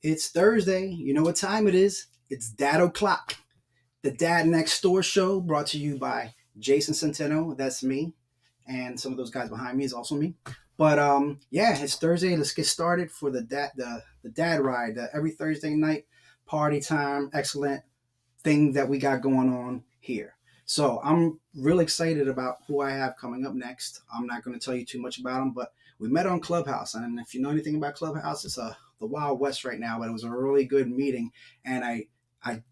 It's Thursday. You know what time it is? It's Dad O'Clock. The Dad Next Door show brought to you by Jason Centeno. That's me. And some of those guys behind me is also me. But yeah, it's Thursday. Let's get started for the dad ride. The every Thursday night party time, excellent thing that we got going on here. So I'm really excited about who I have coming up next. I'm not going to tell you too much about them, but we met on Clubhouse. And if you know anything about Clubhouse, it's the Wild West right now, but it was a really good meeting. And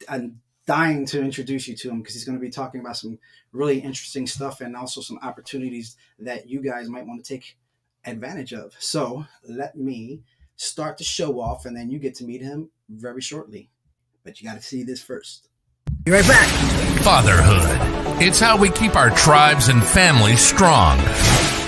I'm dying to introduce you to him because he's going to be talking about some really interesting stuff and also some opportunities that you guys might want to take advantage of. So let me start the show off, and then you get to meet him very shortly. But you got to see this first. Be right back. Fatherhood. It's how we keep our tribes and families strong.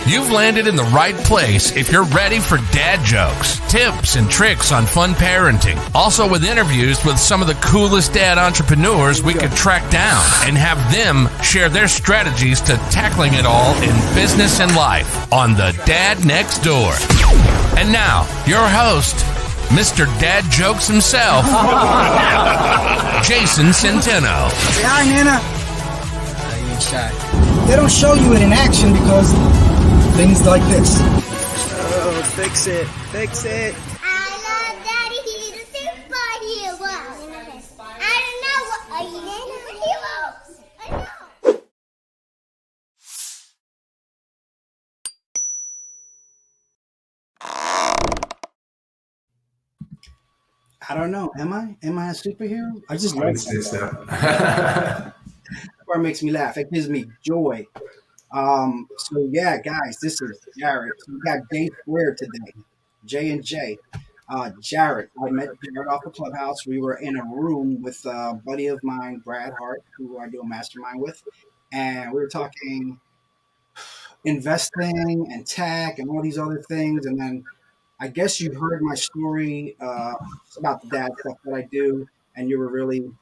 You've landed in the right place if you're ready for dad jokes, tips, and tricks on fun parenting. Also with interviews with some of the coolest dad entrepreneurs we could track down and have them share their strategies to tackling it all in business and life on the Dad Next Door. And now, your host, Mr. Dad Jokes himself, Jason Centeno. Say hi, Nana. You ain't shy. They don't show you it in action because things like this. Oh, fix it. Fix it. I love Daddy. He's a superhero. I don't know what a hero. I know. I don't know. Am I? Am I a superhero? I just I like would say so. that part makes me laugh. It gives me joy. So yeah, guys, this is Jared. We got J Squared today. J and J. Jared. I met Jared off the Clubhouse. We were in a room with a buddy of mine, Brad Hart, who I do a mastermind with. And we were talking investing and tech and all these other things. And then I guess you heard my story about the dad stuff that I do, and you were really,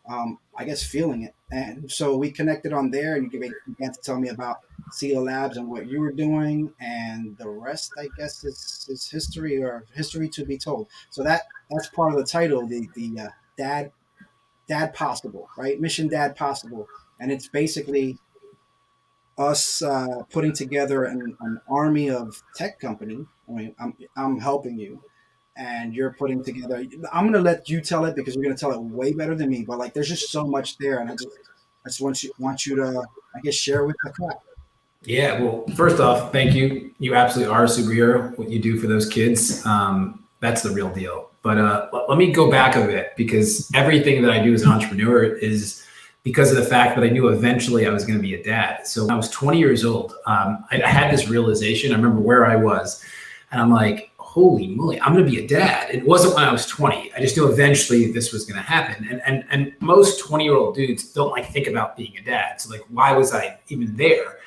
I guess, feeling it. And so we connected on there, and you began to tell me about CEO Labs and what you were doing, and the rest, I guess, is history or history to be told. So that's part of the title, the Dadpossible, right? Mission Dadpossible, and it's basically us putting together an army of tech company. I mean, I'm helping you, and you're putting together. I'm gonna let you tell it because you're gonna tell it way better than me. But like, there's just so much there, and I just want you to, I guess, share with the crowd. Yeah, well, first off, thank you. You absolutely are a superhero. What you do for those kids, that's the real deal. But let me go back a bit, because everything that I do as an entrepreneur is because of the fact that I knew eventually I was going to be a dad. So when I was 20 years old, I had this realization. I remember where I was, and I'm like, holy moly, I'm going to be a dad. It wasn't when I was 20. I just knew eventually this was going to happen. And most 20-year-old dudes don't like think about being a dad. So like, why was I even there?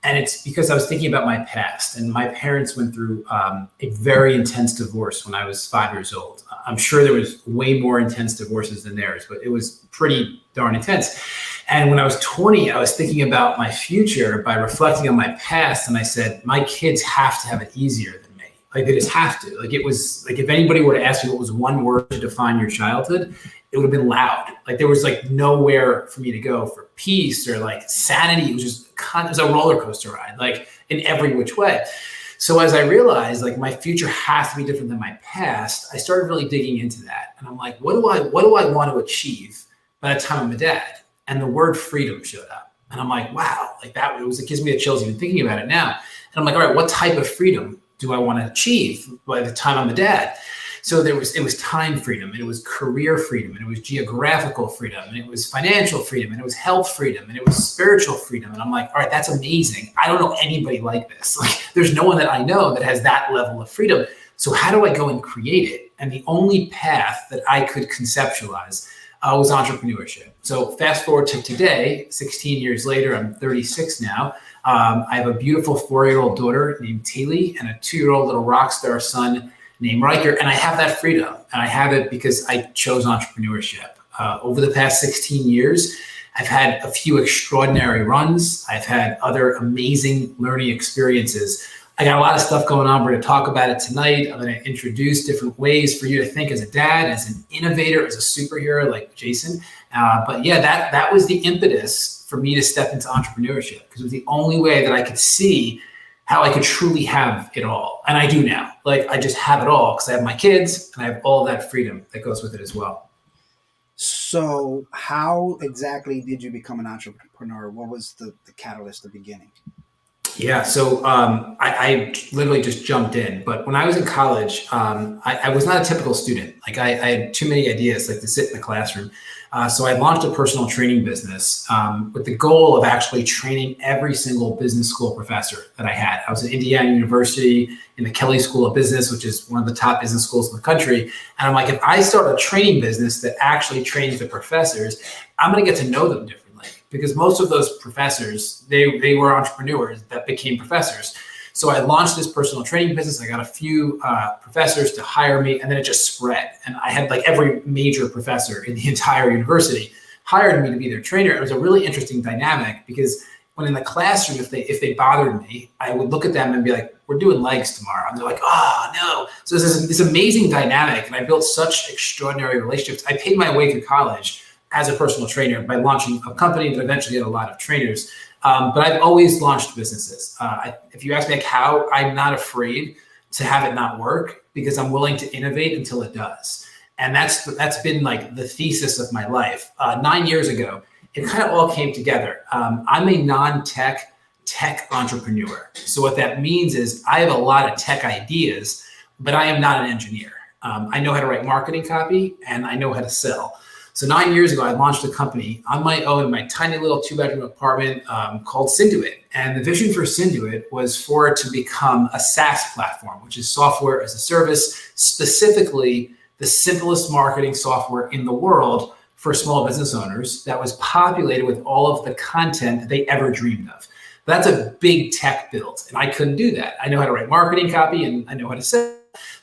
And it's because I was thinking about my past, and my parents went through a very intense divorce when I was 5 years old. I'm sure there was way more intense divorces than theirs, but it was pretty darn intense. And when I was 20, I was thinking about my future by reflecting on my past. And I said, my kids have to have it easier than me. Like, they just have to. Like, it was like, if anybody were to ask me what was one word to define your childhood, it would have been loud. Like, there was like nowhere for me to go for peace or like sanity. It was just it was a roller coaster ride, like in every which way. So as I realized, like, my future has to be different than my past, I started really digging into that. And I'm like, what do I want to achieve by the time I'm a dad? And the word freedom showed up. And I'm like, wow, like that, it gives me the chills even thinking about it now. And I'm like, all right, what type of freedom do I want to achieve by the time I'm a dad? So it was time freedom, and it was career freedom, and it was geographical freedom, and it was financial freedom, and it was health freedom, and it was spiritual freedom. And I'm like, all right, that's amazing. I don't know anybody like this. Like, there's no one that I know that has that level of freedom. So how do I go and create it? And the only path that I could conceptualize was entrepreneurship. So fast forward to today, 16 years later, I'm 36 now. I have a beautiful 4-year-old daughter named Teely and a 2-year-old little rock star son named Riker. And I have that freedom. And I have it because I chose entrepreneurship. Over the past 16 years, I've had a few extraordinary runs. I've had other amazing learning experiences. I got a lot of stuff going on. We're going to talk about it tonight. I'm going to introduce different ways for you to think as a dad, as an innovator, as a superhero like Jason. But yeah, that was the impetus for me to step into entrepreneurship, because it was the only way that I could see how I could truly have it all. And I do now. Like, I just have it all because I have my kids and I have all that freedom that goes with it as well. So how exactly did you become an entrepreneur? What was the catalyst, the beginning? Yeah, so I literally just jumped in. But when I was in college, I was not a typical student. Like, I had too many ideas, like to sit in the classroom. So I launched a personal training business with the goal of actually training every single business school professor that I had. I was at Indiana University in the Kelley School of Business, which is one of the top business schools in the country. And I'm like, if I start a training business that actually trains the professors, I'm going to get to know them differently. Because most of those professors, they were entrepreneurs that became professors. So I launched this personal training business. I got a few professors to hire me, and then it just spread. And I had like every major professor in the entire university hired me to be their trainer. It was a really interesting dynamic, because when in the classroom, if they bothered me, I would look at them and be like, we're doing legs tomorrow. And they're like, oh, no. So there's this amazing dynamic. And I built such extraordinary relationships. I paid my way through college as a personal trainer by launching a company that eventually had a lot of trainers. But I've always launched businesses. If you ask me like how, I'm not afraid to have it not work, because I'm willing to innovate until it does. And that's been like the thesis of my life. 9 years ago, it kind of all came together. I'm a non-tech tech entrepreneur. So what that means is I have a lot of tech ideas, but I am not an engineer. I know how to write marketing copy, and I know how to sell. So 9 years ago, I launched a company on my own in my tiny little 2-bedroom apartment called Synduit. And the vision for Synduit was for it to become a SaaS platform, which is software as a service, specifically the simplest marketing software in the world for small business owners that was populated with all of the content they ever dreamed of. That's a big tech build, and I couldn't do that. I know how to write marketing copy, and I know how to sell.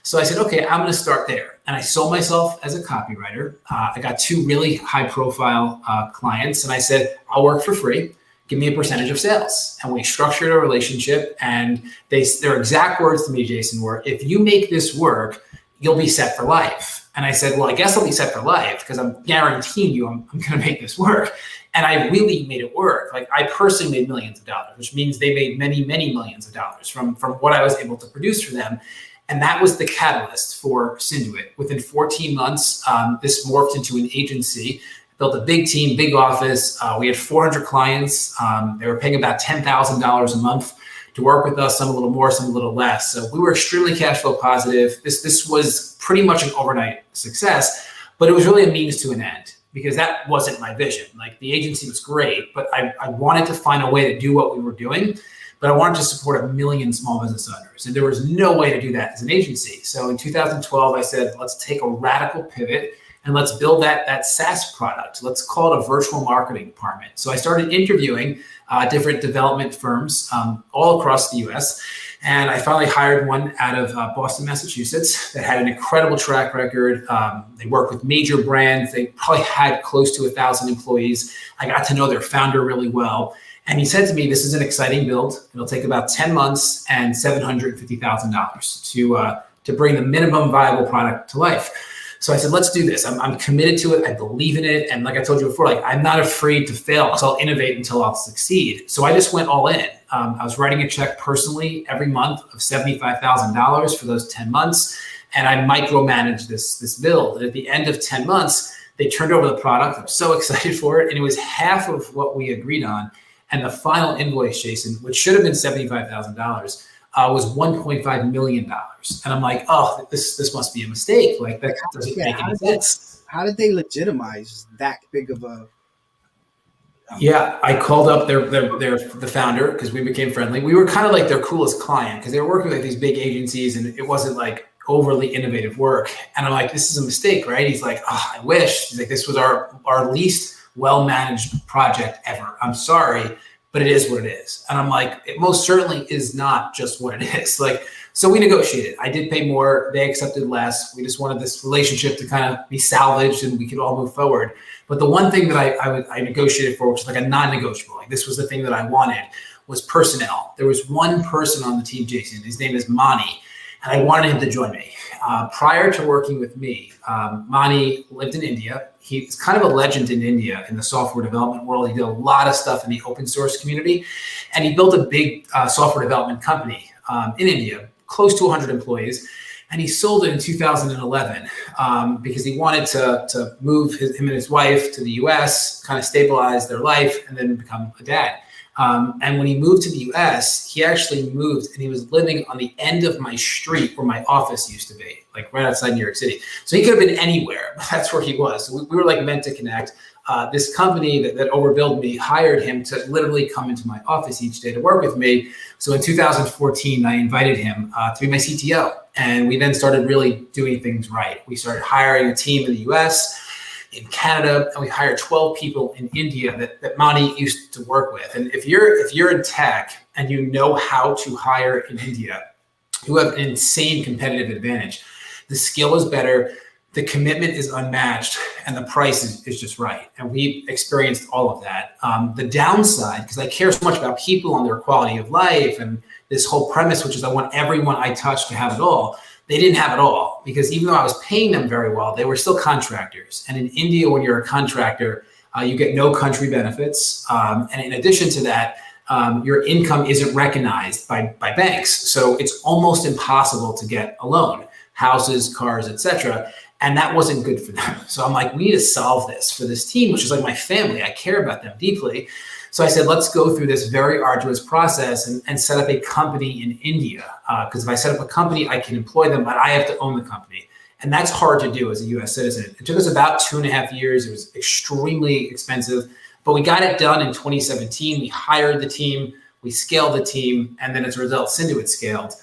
So I said, okay, I'm going to start there. And I sold myself as a copywriter. I got 2 really high profile clients, and I said, I'll work for free. Give me a percentage of sales. And we structured a relationship, and their exact words to me, Jason, were, if you make this work, you'll be set for life. And I said, well, I guess I'll be set for life, because I'm guaranteeing you I'm going to make this work. And I really made it work. Like, I personally made millions of dollars, which means they made many, many millions of dollars from what I was able to produce for them. And that was the catalyst for Synduit. Within 14 months, this morphed into an agency, built a big team, big office. We had 400 clients. They were paying about $10,000 a month to work with us, some a little more, some a little less. So we were extremely cash flow positive. This was pretty much an overnight success, but it was really a means to an end, because that wasn't my vision. Like, the agency was great, but I wanted to find a way to do what we were doing. But I wanted to support 1 million small business owners, and there was no way to do that as an agency. So in 2012, I said, let's take a radical pivot and let's build that SaaS product. Let's call it a virtual marketing department. So I started interviewing different development firms all across the US. And I finally hired one out of Boston, Massachusetts, that had an incredible track record. They worked with major brands. They probably had close to 1,000 employees. I got to know their founder really well. And he said to me, this is an exciting build. It'll take about 10 months and $750,000 to bring the minimum viable product to life. So I said, let's do this. I'm committed to it. I believe in it. And like I told you before, like, I'm not afraid to fail, because I'll innovate until I'll succeed. So I just went all in. I was writing a check personally every month of $75,000 for those 10 months. And I micromanaged this build. And at the end of 10 months, they turned over the product. I'm so excited for it. And it was half of what we agreed on. And the final invoice, Jason, which should have been $75,000, was $1.5 million. And I'm like, oh, this must be a mistake. Like, that doesn't make any sense. How did they legitimize that big of a? Yeah, I called up the founder, because we became friendly. We were kind of like their coolest client, because they were working with like these big agencies, and it wasn't like overly innovative work. And I'm like, this is a mistake, right? He's like, oh, I wish. He's like, this was our least well-managed project ever. I'm sorry, but it is what it is. And I'm like, it most certainly is not just what it is. Like, so we negotiated. I did pay more. They accepted less. We just wanted this relationship to kind of be salvaged and we could all move forward. But the one thing that I negotiated for, which was like a non-negotiable, like this was the thing that I wanted, was personnel. There was one person on the team, Jason. His name is Mani, and I wanted him to join me. Prior to working with me, Mani lived in India. He's kind of a legend in India in the software development world. He did a lot of stuff in the open source community, and he built a big software development company in India, close to 100 employees. And he sold it in 2011 because he wanted to move him and his wife to the US, kind of stabilize their life, and then become a dad. And when he moved to the US, he actually moved and he was living on the end of my street where my office used to be, like right outside New York City. So he could have been anywhere, but that's where he was. So we were like meant to connect. This company that overbilled me hired him to literally come into my office each day to work with me. So in 2014, I invited him to be my CTO. And we then started really doing things right. We started hiring a team in the US, in Canada, and we hired 12 people in India that Mani used to work with. And if you're in tech and you know how to hire in India, you have an insane competitive advantage. The skill is better, the commitment is unmatched, and the price is just right. And we experienced all of that. The downside, because I care so much about people and their quality of life and this whole premise, which is I want everyone I touch to have it all, they didn't have it all, because even though I was paying them very well, they were still contractors. And in India, when you're a contractor, you get no country benefits. And in addition to that, your income isn't recognized by banks. So it's almost impossible to get a loan, houses, cars, etc. And that wasn't good for them. So I'm like, we need to solve this for this team, which is like my family. I care about them deeply. So I said, let's go through this very arduous process and set up a company in India. Because if I set up a company, I can employ them, but I have to own the company. And that's hard to do as a US citizen. It took us about 2.5 years. It was extremely expensive, but we got it done in 2017. We hired the team, we scaled the team, and then as a result, Synduit scaled.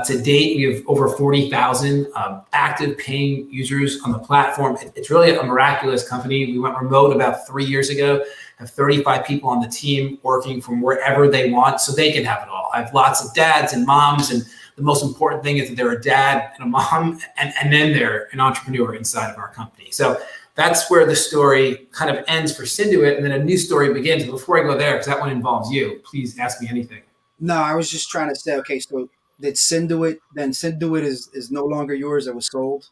To date, we have over 40,000 active paying users on the platform. It's really a miraculous company. We went remote about 3 years ago, have 35 people on the team working from wherever they want so they can have it all. I have lots of dads and moms, and the most important thing is that they're a dad and a mom, and then they're an entrepreneur inside of our company. So that's where the story kind of ends for Synduit, and then a new story begins. Before I go there, because that one involves you, please ask me anything. No, I was just trying to say, okay, so did Synduit, then Synduit is no longer yours, it was sold?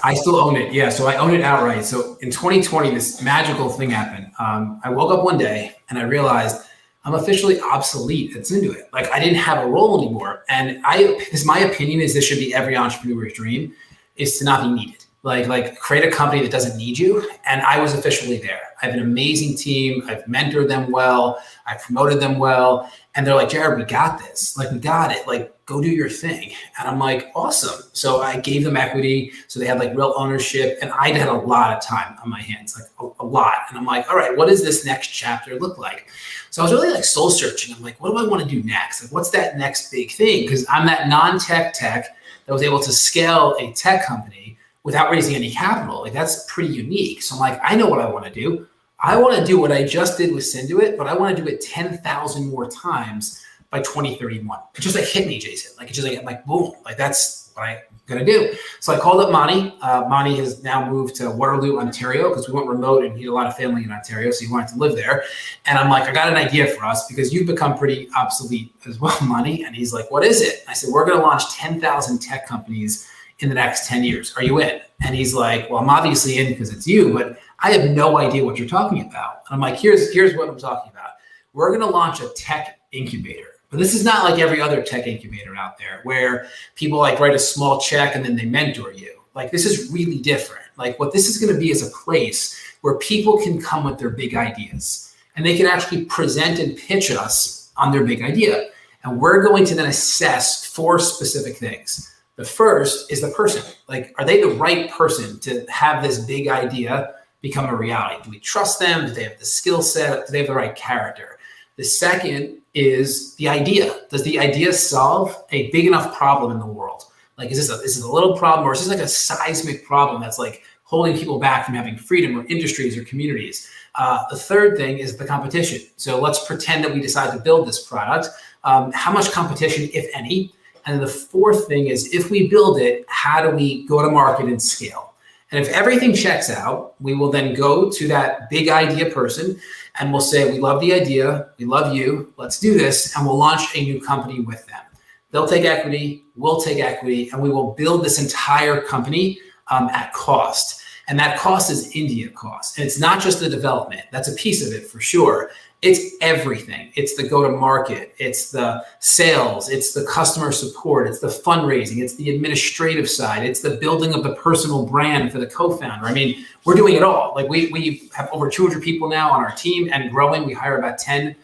I still own it. Yeah. So I own it outright. So in 2020, this magical thing happened. I woke up one day and I realized I'm officially obsolete at Synduit. Like I didn't have a role anymore. And my opinion is this should be every entrepreneur's dream, is to not be needed. Like create a company that doesn't need you. And I was officially there. I have an amazing team. I've mentored them well. I promoted them well. And they're like, Jared, we got this. Like, we got it. Like, go do your thing. And I'm like, awesome. So I gave them equity. So they had like real ownership. And I had a lot of time on my hands, like a lot. And I'm like, all right, what does this next chapter look like? So I was really like soul searching. I'm like, what do I want to do next? Like, what's that next big thing? Because I'm that non-tech tech that was able to scale a tech company without raising any capital. Like that's pretty unique. So I'm like, I know what I want to do. I want to do what I just did with Synduit, but I want to do it 10,000 more times by 2031. It just like hit me, Jason. Like it just like boom, like that's what I'm gonna do. So I called up Mani. Mani has now moved to Waterloo, Ontario, because we went remote and he had a lot of family in Ontario, so he wanted to live there. And I'm like, I got an idea for us because you've become pretty obsolete as well, Mani. And he's like, what is it? I said, we're gonna launch 10,000 tech companies in the next 10 years. Are you in? And he's like, well, I'm obviously in because it's you, but I have no idea what you're talking about. And I'm like, here's what I'm talking about. We're going to launch a tech incubator. But this is not like every other tech incubator out there where people like write a small check and then they mentor you. Like this is really different. Like what this is going to be is a place where people can come with their big ideas and they can actually present and pitch us on their big idea. And we're going to then assess 4 specific things. The first is the person. Like, are they the right person to have this big idea become a reality? Do we trust them? Do they have the skill set? Do they have the right character? The second is the idea. Does the idea solve a big enough problem in the world? Like, is this a little problem, or is this like a seismic problem that's like holding people back from having freedom or industries or communities? The third thing is the competition. So let's pretend that we decide to build this product. How much competition, if any? And then the fourth thing is, if we build it, how do we go to market and scale? And if everything checks out, we will then go to that big idea person and we'll say, we love the idea, we love you, let's do this, and we'll launch a new company with them. They'll take equity, we'll take equity, and we will build this entire company at cost. And that cost is India cost. And it's not just the development. That's a piece of it for sure. It's everything. It's the go-to-market. It's the sales. It's the customer support. It's the fundraising. It's the administrative side. It's the building of the personal brand for the co-founder. I mean, we're doing it all. Like we have over 200 people now on our team and growing. We hire about 10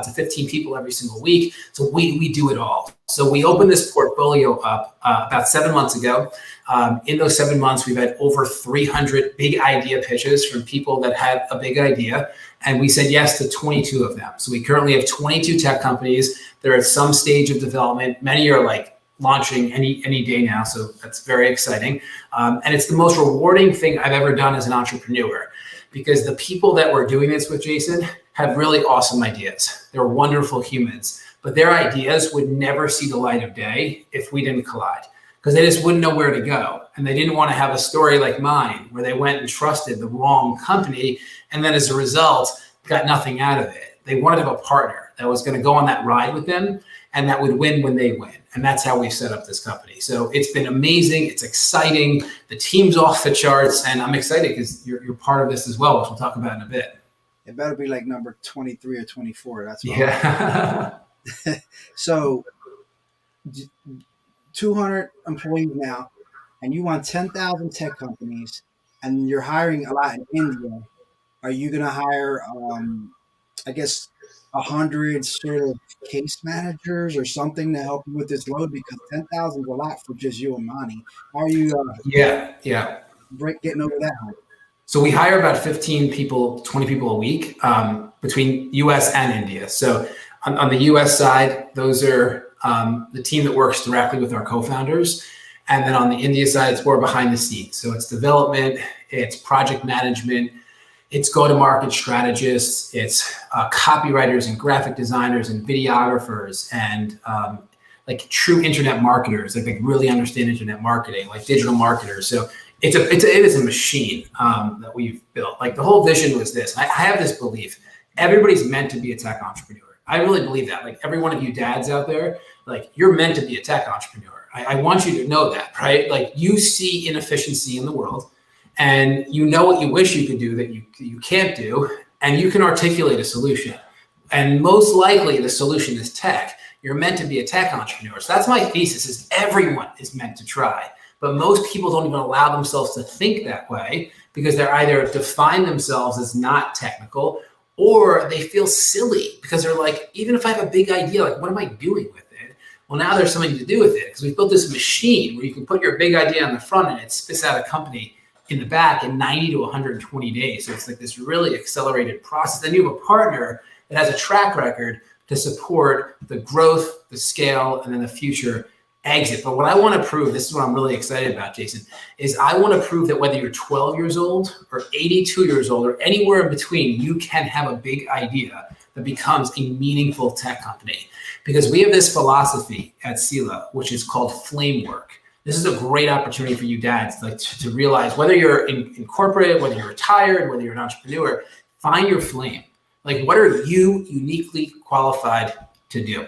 to 15 people every single week. So we do it all. So we opened this portfolio up about 7 months ago. In those 7 months, we've had over 300 big idea pitches from people that had a big idea. And we said yes to 22 of them. So we currently have 22 tech companies. They're at some stage of development. Many are like launching any day now. So that's very exciting. And it's the most rewarding thing I've ever done as an entrepreneur, because the people that we're doing this with, Jason, have really awesome ideas. They're wonderful humans, but their ideas would never see the light of day if we didn't collide, because they just wouldn't know where to go. And they didn't want to have a story like mine where they went and trusted the wrong company and then as a result got nothing out of it. They wanted to have a partner that was going to go on that ride with them and that would win when they win. And that's how we set up this company. So it's been amazing. It's exciting. The team's off the charts, and I'm excited because you're part of this as well, which we'll talk about in a bit. It better be like number 23 or 24. That's what Yeah. So 200 employees now, and you want 10,000 tech companies, and you're hiring a lot in India. Are you going to hire, I guess, 100 sort of case managers or something to help you with this load? Because 10,000 is a lot for just you and Monty. How are you Yeah. getting over that hump? So we hire about 15 people, 20 people a week between US and India. So on the US side, those are the team that works directly with our co-founders. And then on the India side, it's more behind the scenes. So it's development, it's project management, it's go-to-market strategists, it's copywriters and graphic designers and videographers and like true internet marketers that really understand internet marketing, like digital marketers. So it is a machine that we've built. Like the whole vision was this. I have this belief: everybody's meant to be a tech entrepreneur. I really believe that. Like every one of you dads out there, like you're meant to be a tech entrepreneur. I want you to know that, right? Like you see inefficiency in the world, and you know what you wish you could do that you can't do, and you can articulate a solution. And most likely the solution is tech. You're meant to be a tech entrepreneur. So that's my thesis: is everyone is meant to try. But most people don't even allow themselves to think that way because they're either define themselves as not technical, or they feel silly because they're like, even if I have a big idea, like what am I doing with it? Well, now there's something to do with it because we built this machine where you can put your big idea on the front and it spits out a company in the back in 90 to 120 days. So it's like this really accelerated process. Then you have a partner that has a track record to support the growth, the scale, and then the future exit. But what I want to prove, this is what I'm really excited about, Jason, is I want to prove that whether you're 12 years old or 82 years old or anywhere in between, you can have a big idea that becomes a meaningful tech company. Because we have this philosophy at Sila, which is called flame work. This is a great opportunity for you dads, like to realize whether you're in corporate, whether you're retired, whether you're an entrepreneur, find your flame. Like what are you uniquely qualified to do?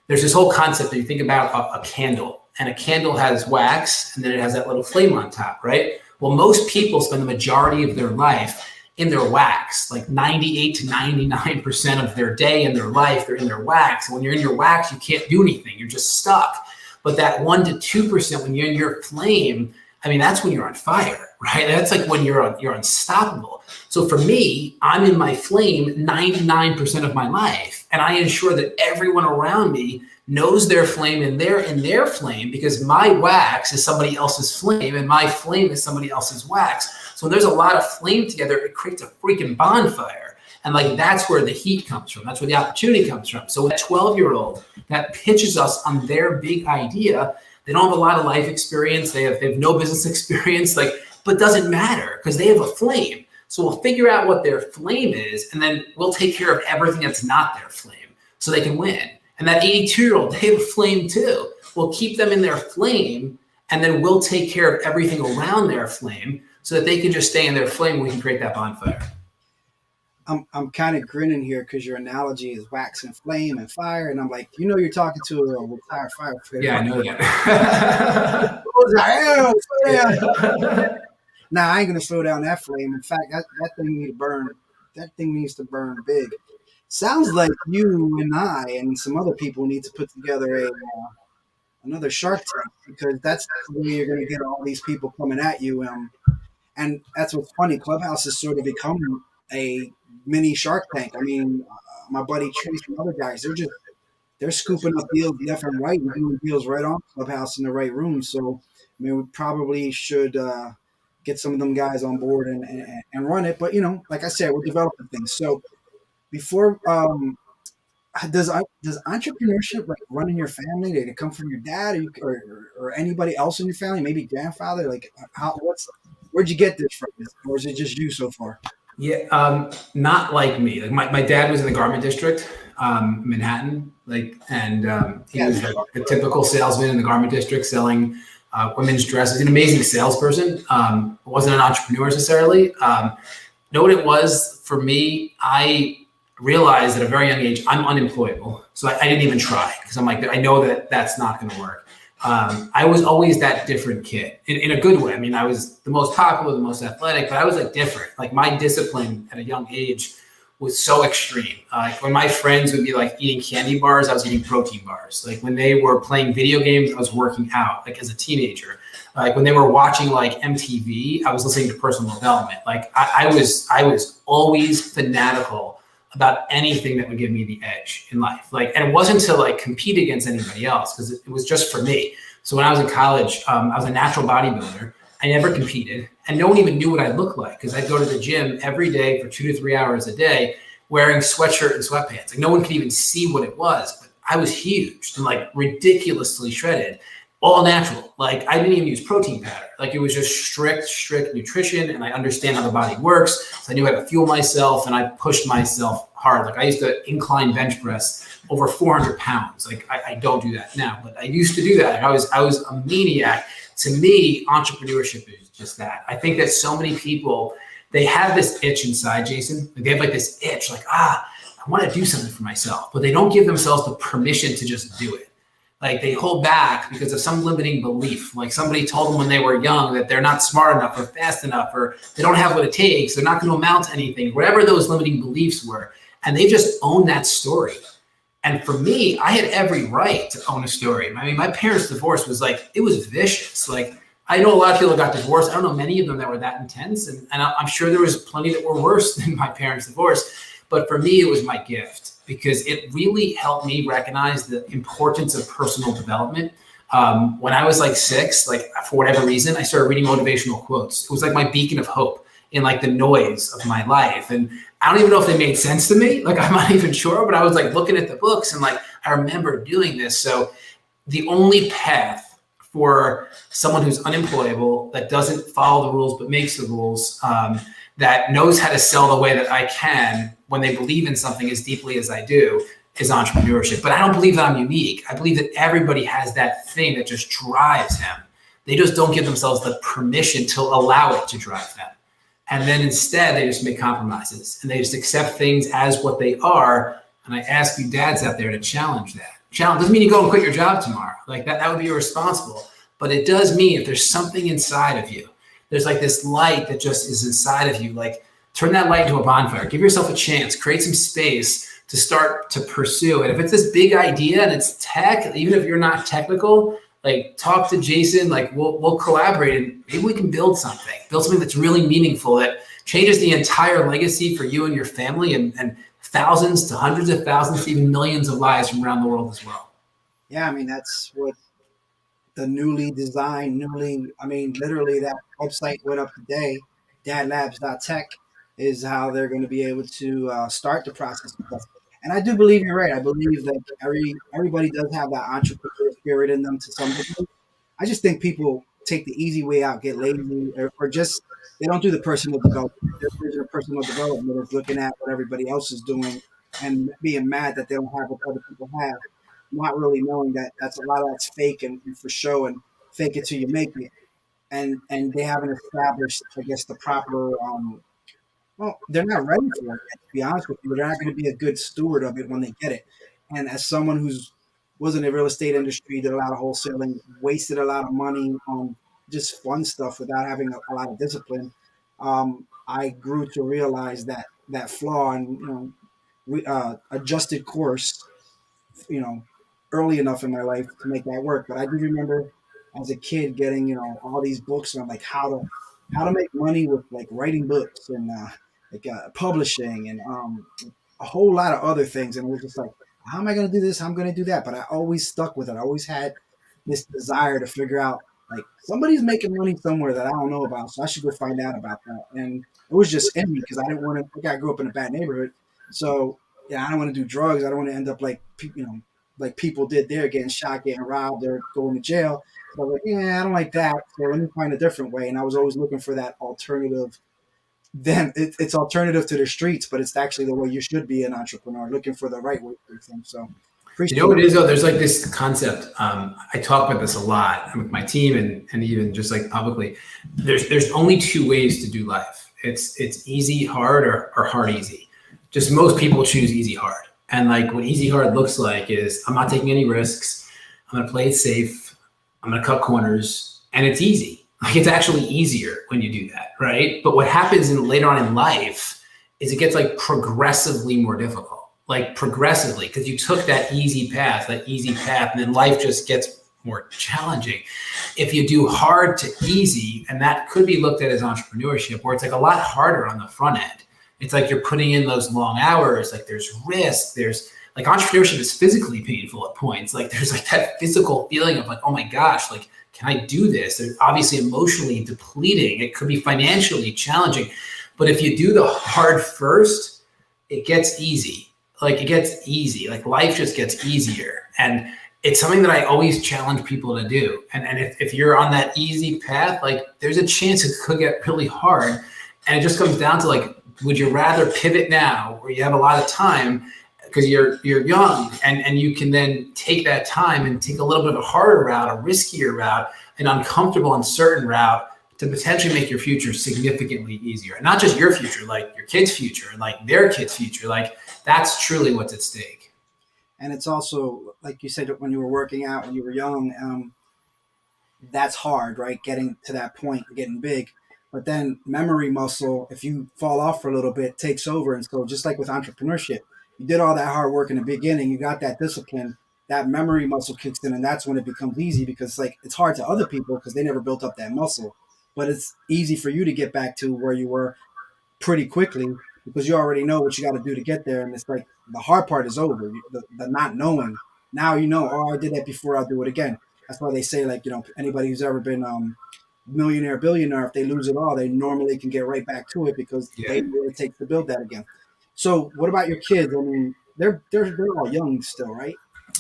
There's this whole concept that you think about a candle, and a candle has wax and then it has that little flame on top, right? Well, most people spend the majority of their life in their wax, like 98 to 99% of their day in their life, they're in their wax. And when you're in your wax, you can't do anything. You're just stuck. But that 1 to 2% when you're in your flame, I mean, that's when you're on fire, right? That's like when you're unstoppable. So for me, I'm in my flame 99% of my life. And I ensure that everyone around me knows their flame and they're in their flame, because my wax is somebody else's flame and my flame is somebody else's wax. So when there's a lot of flame together, it creates a freaking bonfire. And like, that's where the heat comes from. That's where the opportunity comes from. So a 12-year-old that pitches us on their big idea, they don't have a lot of life experience. They have no business experience, but doesn't matter because they have a flame. So we'll figure out what their flame is, and then we'll take care of everything that's not their flame so they can win. And that 82-year-old, they have a flame too. We'll keep them in their flame, and then we'll take care of everything around their flame so that they can just stay in their flame. We can create that bonfire. I'm kind of grinning here because your analogy is wax and flame and fire, and I'm like, you're talking to a retired firefighter. Yeah, I know that. Nah, I ain't gonna slow down that flame. In fact, that thing needs to burn. That thing needs to burn big. Sounds like you and I and some other people need to put together another Shark Tank, because that's the way you're gonna get all these people coming at you. And that's what's funny. Clubhouse has sort of become a mini Shark Tank. I mean, my buddy Trace and other guys, they're scooping up deals left and right and doing deals right on Clubhouse in the right room. So, I mean, we probably should get some of them guys on board and run it. But, like I said, we're developing things. So before, does entrepreneurship like run in your family? Did it come from your dad or anybody else in your family? Maybe grandfather? Like, where'd you get this from? Or is it just you so far? Yeah, not like me. Like my dad was in the garment district, Manhattan, and he was like a typical salesman in the garment district selling women's dresses. He's an amazing salesperson. Wasn't an entrepreneur necessarily. Know what it was for me? I realized at a very young age I'm unemployable, so I didn't even try because I'm like, I know that that's not going to work. I was always that different kid in a good way. I mean, I was the most popular, the most athletic, but I was like different. Like my discipline at a young age was so extreme. Like when my friends would be like eating candy bars, I was eating protein bars. Like when they were playing video games, I was working out like as a teenager. Like when they were watching like MTV, I was listening to personal development. Like I was always fanatical about anything that would give me the edge in life. Like, and it wasn't to like compete against anybody else because it was just for me. So when I was in college, I was a natural bodybuilder. I never competed and no one even knew what I looked like because I'd go to the gym every day for 2 to 3 hours a day wearing sweatshirt and sweatpants. Like no one could even see what it was, but I was huge and like ridiculously shredded, all natural. Like I didn't even use protein powder. Like it was just strict nutrition and I understand how the body works. So I knew how to fuel myself and I pushed myself hard. Like I used to incline bench press over 400 pounds. Like I don't do that now, but I used to do that. I was a maniac. To me, entrepreneurship is just that. I think that so many people, they have this itch inside, Jason. They have like this itch, like, I want to do something for myself, but they don't give themselves the permission to just do it. Like they hold back because of some limiting belief. Like somebody told them when they were young that they're not smart enough or fast enough, or they don't have what it takes. They're not going to amount to anything, whatever those limiting beliefs were. And they just own that story. And for me, I had every right to own a story. I mean, my parents' divorce was like, it was vicious. Like I know a lot of people got divorced. I don't know many of them that were that intense. And I'm sure there was plenty that were worse than my parents' divorce. But for me, it was my gift because it really helped me recognize the importance of personal development. When I was like 6, like for whatever reason, I started reading motivational quotes. It was like my beacon of hope in like the noise of my life. And I don't even know if they made sense to me. Like I'm not even sure, but I was like looking at the books and like, I remember doing this. So the only path for someone who's unemployable, that doesn't follow the rules, but makes the rules, that knows how to sell the way that I can when they believe in something as deeply as I do, is entrepreneurship. But I don't believe that I'm unique. I believe that everybody has that thing that just drives them. They just don't give themselves the permission to allow it to drive them. And then instead, they just make compromises and they just accept things as what they are. And I ask you dads out there to challenge that. Challenge doesn't mean you go and quit your job tomorrow. Like that would be irresponsible. But it does mean if there's something inside of you, there's like this light that just is inside of you, like turn that light into a bonfire, give yourself a chance, create some space to start to pursue. And if it's this big idea and it's tech, even if you're not technical, like talk to Jason, like we'll collaborate and maybe we can build something that's really meaningful, that changes the entire legacy for you and your family and thousands to hundreds of thousands, to even millions of lives from around the world as well. Yeah, I mean, that's what the newly designed, literally that website went up today, dadlabs.tech, is how they're going to be able to start the process. And I do believe you're right. I believe that everybody does have that entrepreneur spirit in them to some degree. I just think people take the easy way out, get lazy, or just they don't do the personal development. Their version of personal development is looking at what everybody else is doing and being mad that they don't have what other people have, not really knowing that a lot of that's fake and for show and fake it till you make it. and they haven't established, I guess, the proper. Well, they're not ready for it. To be honest with you, they're not going to be a good steward of it when they get it. And as someone who's was in the real estate industry, did a lot of wholesaling, wasted a lot of money on just fun stuff without having a lot of discipline. I grew to realize that flaw, and adjusted course, you know, early enough in my life to make that work. But I do remember as a kid getting, all these books on like how to make money with like writing books and publishing and a whole lot of other things. And it was just like, how am I going to do this? How am I going to do that? But I always stuck with it. I always had this desire to figure out like somebody's making money somewhere that I don't know about, so I should go find out about that. And it was just in me because I didn't want to. Like I grew up in a bad neighborhood, so yeah, I don't want to do drugs. I don't want to end up like like people did there, getting shot, getting robbed, or going to jail. So I was like, yeah, I don't like that. So let me find a different way. And I was always looking for that alternative. Then it's alternative to the streets, but it's actually the way you should be an entrepreneur, looking for the right way to do things. So You know what it is though? There's like this concept. I talk about this a lot with my team and even just like publicly. There's only two ways to do life. It's easy hard or hard easy. Just most people choose easy hard. And like what easy hard looks like is I'm not taking any risks. I'm gonna play it safe. I'm gonna cut corners, and it's easy. Like it's actually easier when you do that, right? But what happens later on in life is it gets like progressively more difficult, like progressively, because you took that easy path, and then life just gets more challenging. If you do hard to easy, and that could be looked at as entrepreneurship, where it's like a lot harder on the front end. It's like you're putting in those long hours, like there's risk, there's like entrepreneurship is physically painful at points. Like there's like that physical feeling of like, oh my gosh, like, can I do this? They're obviously emotionally depleting. It could be financially challenging. But if you do the hard first, it gets easy. Like it gets easy. Like life just gets easier. And it's something that I always challenge people to do. And if you're on that easy path, like there's a chance it could get really hard. And it just comes down to like, would you rather pivot now where you have a lot of time because you're young and you can then take that time and take a little bit of a harder route, a riskier route, an uncomfortable, uncertain route to potentially make your future significantly easier. And not just your future, like your kids' future and like their kids' future. Like that's truly what's at stake. And it's also, like you said, when you were working out, when you were young, that's hard, right? Getting to that point, getting big. But then memory muscle, if you fall off for a little bit, takes over. And so just like with entrepreneurship, you did all that hard work in the beginning, you got that discipline, that memory muscle kicks in, and that's when it becomes easy because like it's hard to other people because they never built up that muscle. But it's easy for you to get back to where you were pretty quickly because you already know what you got to do to get there. And it's like the hard part is over, the not knowing. Now you know, oh, I did that before, I'll do it again. That's why they say like, anybody who's ever been millionaire, billionaire, if they lose it all, they normally can get right back to it because they know what it takes to build that again. So what about your kids? I mean, they're all young still, right?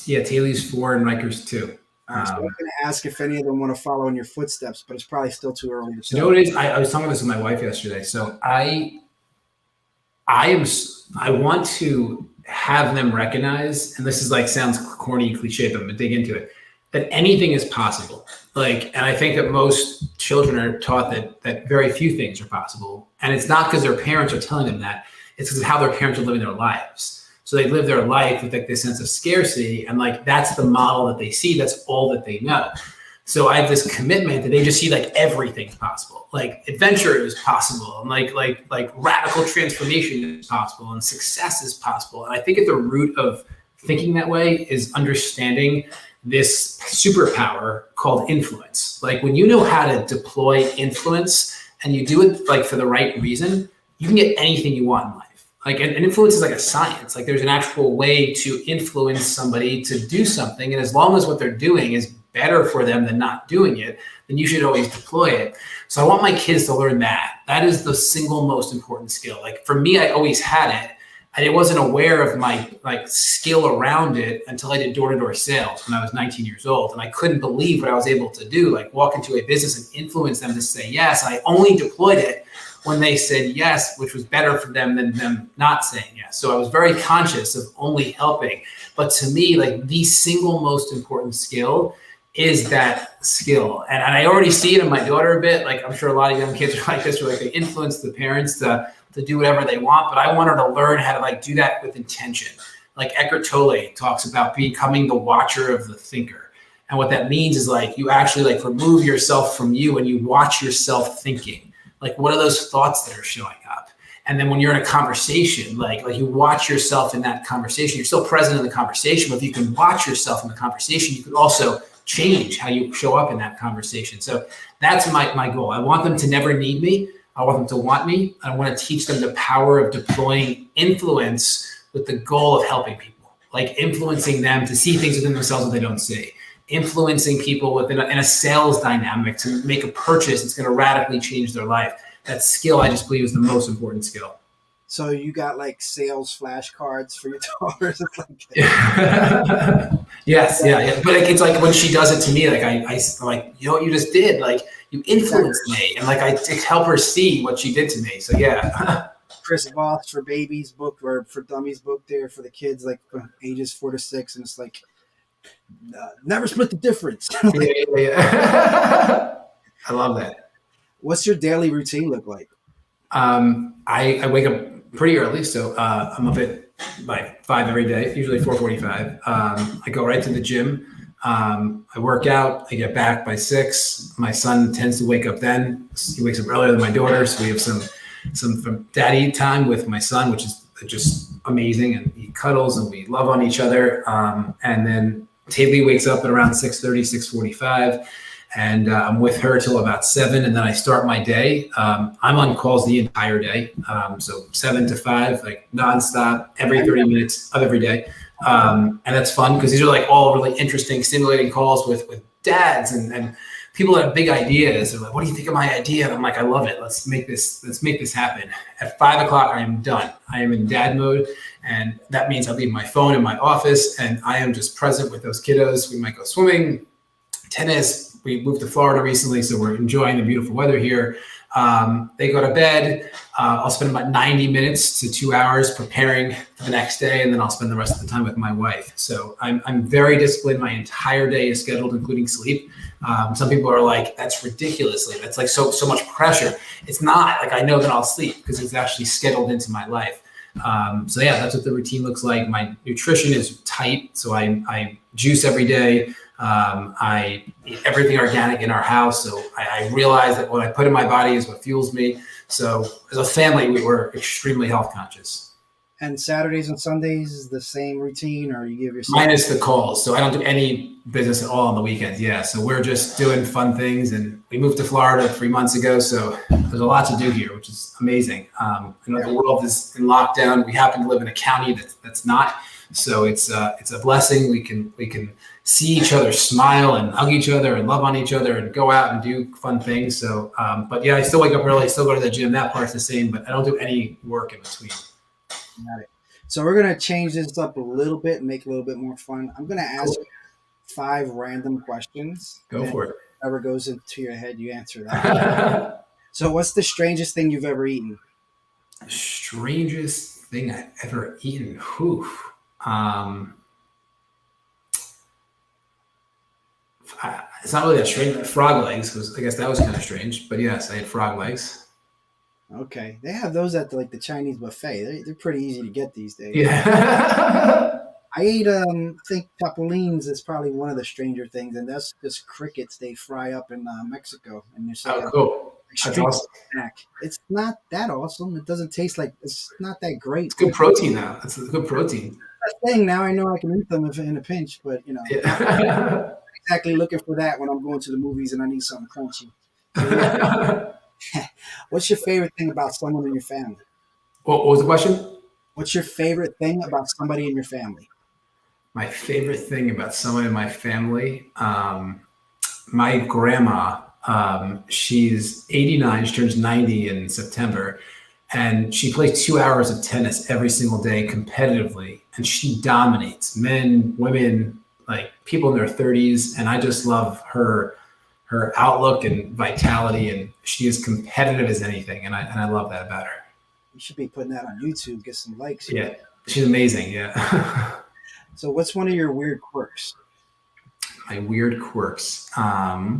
Yeah, Taylor's 4 and Riker's 2. So I'm going to ask if any of them want to follow in your footsteps, but it's probably still too early to tell. You know what it is? I was talking about this with my wife yesterday. So I want to have them recognize, and this is like sounds corny, cliche, but I'm gonna dig into it, that anything is possible. Like, and I think that most children are taught that very few things are possible. And it's not because their parents are telling them that, it's because of how their parents are living their lives. So they live their life with like this sense of scarcity, and like that's the model that they see. That's all that they know. So I have this commitment that they just see like everything's possible, like adventure is possible, and like radical transformation is possible, and success is possible. And I think at the root of thinking that way is understanding this superpower called influence. Like when you know how to deploy influence and you do it like for the right reason, you can get anything you want in life. Like and influence is like a science. Like there's an actual way to influence somebody to do something. And as long as what they're doing is better for them than not doing it, then you should always deploy it. So I want my kids to learn that. That is the single most important skill. Like for me, I always had it. I wasn't aware of my like skill around it until I did door-to-door sales when I was 19 years old. And I couldn't believe what I was able to do, like walk into a business and influence them to say yes. I only deployed it when they said yes, which was better for them than them not saying yes. So I was very conscious of only helping. But to me, like the single most important skill is that skill. And I already see it in my daughter a bit. Like I'm sure a lot of young kids are like this, where like they influence the parents to do whatever they want. But I want her to learn how to like do that with intention. Like Eckhart Tolle talks about becoming the watcher of the thinker. And what that means is like you actually like remove yourself from you and you watch yourself thinking. Like what are those thoughts that are showing up? And then when you're in a conversation, like you watch yourself in that conversation, you're still present in the conversation, but if you can watch yourself in the conversation, you could also change how you show up in that conversation. So that's my goal. I want them to never need me. I want them to want me. I want to teach them the power of deploying influence with the goal of helping people, like influencing them to see things within themselves that they don't see, influencing people within in a sales dynamic to make a purchase that's going to radically change their life. That skill, I just believe, is the most important skill. So you got like sales flashcards for your daughters? Yes, yeah. But it's like when she does it to me, like I'm like, you know what you just did? Like you influenced me, and like I help her see what she did to me. So yeah. Chris Voss for babies book or for dummies book there for the kids like ages 4 to 6, and it's like never split the difference. Yeah. I love that. What's your daily routine look like? I wake up pretty early, so I'm up at like 5 every day, usually 4:45. I go right to the gym. I work out. I get back by 6. My son tends to wake up then. He wakes up earlier than my daughter, so we have some daddy time with my son, which is just amazing. And he cuddles and we love on each other. And then Taylor wakes up at around 6:30, 6:45. And I'm with her till about 7, and then I start my day. I'm on calls the entire day, so 7 to 5, like nonstop, every 30 minutes of every day, and that's fun because these are like all really interesting, stimulating calls with dads and people that have big ideas. They're like, "What do you think of my idea?" And I'm like, "I love it. Let's make this happen." At 5 o'clock, I am done. I am in dad mode, and that means I leave my phone in my office, and I am just present with those kiddos. We might go swimming, tennis. We moved to Florida recently, so we're enjoying the beautiful weather here. They go to bed. I'll spend about 90 minutes to 2 hours preparing for the next day, and then I'll spend the rest of the time with my wife. So I'm very disciplined. My entire day is scheduled, including sleep. Some people are like, "That's ridiculously. That's like so much pressure." It's not. Like I know that I'll sleep because it's actually scheduled into my life. So yeah, that's what the routine looks like. My nutrition is tight, so I juice every day. I eat everything organic in our house. So I realize that what I put in my body is what fuels me. So as a family, we were extremely health conscious. And Saturdays and Sundays is the same routine, or you give yourself minus the calls. So I don't do any business at all on the weekends. Yeah. So we're just doing fun things, and we moved to Florida 3 months ago. So there's a lot to do here, which is amazing. I know the world is in lockdown. We happen to live in a county that's not. So it's a blessing. We can see each other smile and hug each other and love on each other and go out and do fun things. So, but yeah, I still wake up early, still go to the gym. That part's the same, but I don't do any work in between. Got it. So we're going to change this up a little bit and make it a little bit more fun. I'm going to ask you 5 random questions. Go for it. Whatever goes into your head, you answer that. So what's the strangest thing you've ever eaten? Strangest thing I've ever eaten? Whew. It's not really that strange. Frog legs I guess that was kind of strange, but yes, I had frog legs. Okay, they have those at the Chinese buffet. They're pretty easy to get these days. Yeah. I ate I think chapulines is probably one of the stranger things, and that's just crickets they fry up in Mexico, and they're so cool. That's awesome. Snack. It's not that awesome. It doesn't taste like it's not that great. It's good protein though. It's good protein. That thing now I know I can eat them if in a pinch, but Yeah. Exactly looking for that when I'm going to the movies and I need something crunchy. What's your favorite thing about someone in your family? What was the question? What's your favorite thing about somebody in your family? My favorite thing about someone in my family, my grandma, she's 89, she turns 90 in September, and she plays 2 hours of tennis every single day competitively, and she dominates men, women, like people in their 30s, and I just love her outlook and vitality, and she is competitive as anything, and I love that about her. You should be putting that on YouTube, get some likes. Yeah, she's amazing. Yeah. So what's one of your weird quirks? My weird quirks. I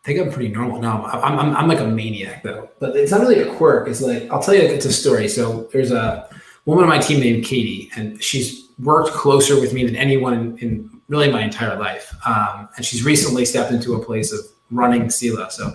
think I'm pretty normal. No, I'm like a maniac though, but it's not really a quirk. It's like, I'll tell you, it's a story. So there's a woman on my team named Katie, and she's worked closer with me than anyone in really my entire life. And she's recently stepped into a place of running CELA. So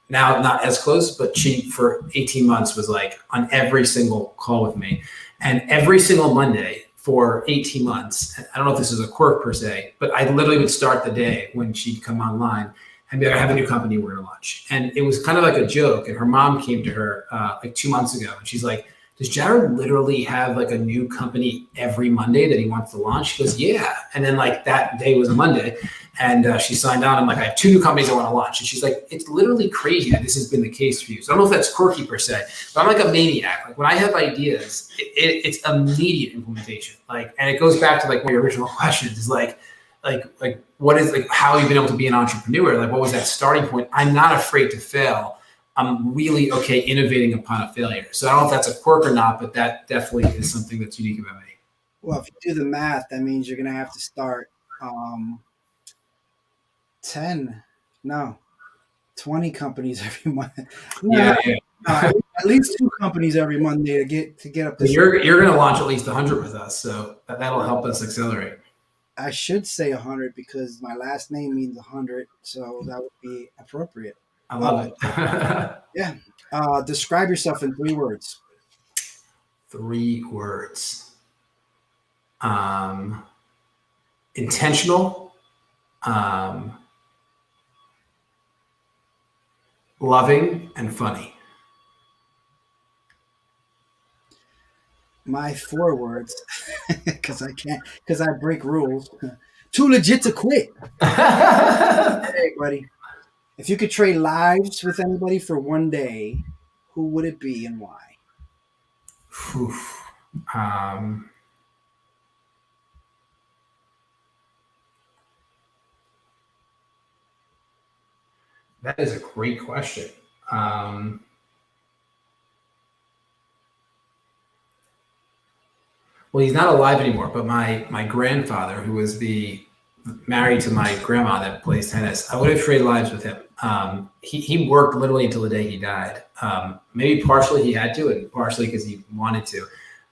now not as close, but she for 18 months was like on every single call with me. And every single Monday for 18 months, I don't know if this is a quirk per se, but I literally would start the day when she'd come online and be like, I have a new company, we're gonna launch. And it was kind of like a joke. And her mom came to her like 2 months ago, and she's like, does Jared literally have like a new company every Monday that he wants to launch? She goes, yeah. And then like that day was a Monday, and she signed on. I'm like, I have 2 new companies I want to launch. And she's like, it's literally crazy that this has been the case for you. So I don't know if that's quirky per se, but I'm like a maniac. Like when I have ideas, it's immediate implementation. Like, and it goes back to like one of your original questions is like what is like, how have you been able to be an entrepreneur? Like, what was that starting point? I'm not afraid to fail. I'm really okay innovating upon a failure. So I don't know if that's a quirk or not, but that definitely is something that's unique about me. Well, if you do the math, that means you're going to have to start 20 companies every month. Yeah. At least 2 companies every Monday to get up to. You're going to launch at least 100 with us, so that'll help us accelerate. I should say 100 because my last name means 100, so that would be appropriate. I love it. Yeah. Describe yourself in 3 words. 3 words. Intentional, loving, and funny. My 4 words, because I break rules. Too legit to quit. Hey, buddy. If you could trade lives with anybody for one day, who would it be and why? That is a great question. Well, he's not alive anymore, but my grandfather, who was married to my grandma that plays tennis, I would have traded lives with him. He worked literally until the day he died. Maybe partially he had to, and partially because he wanted to.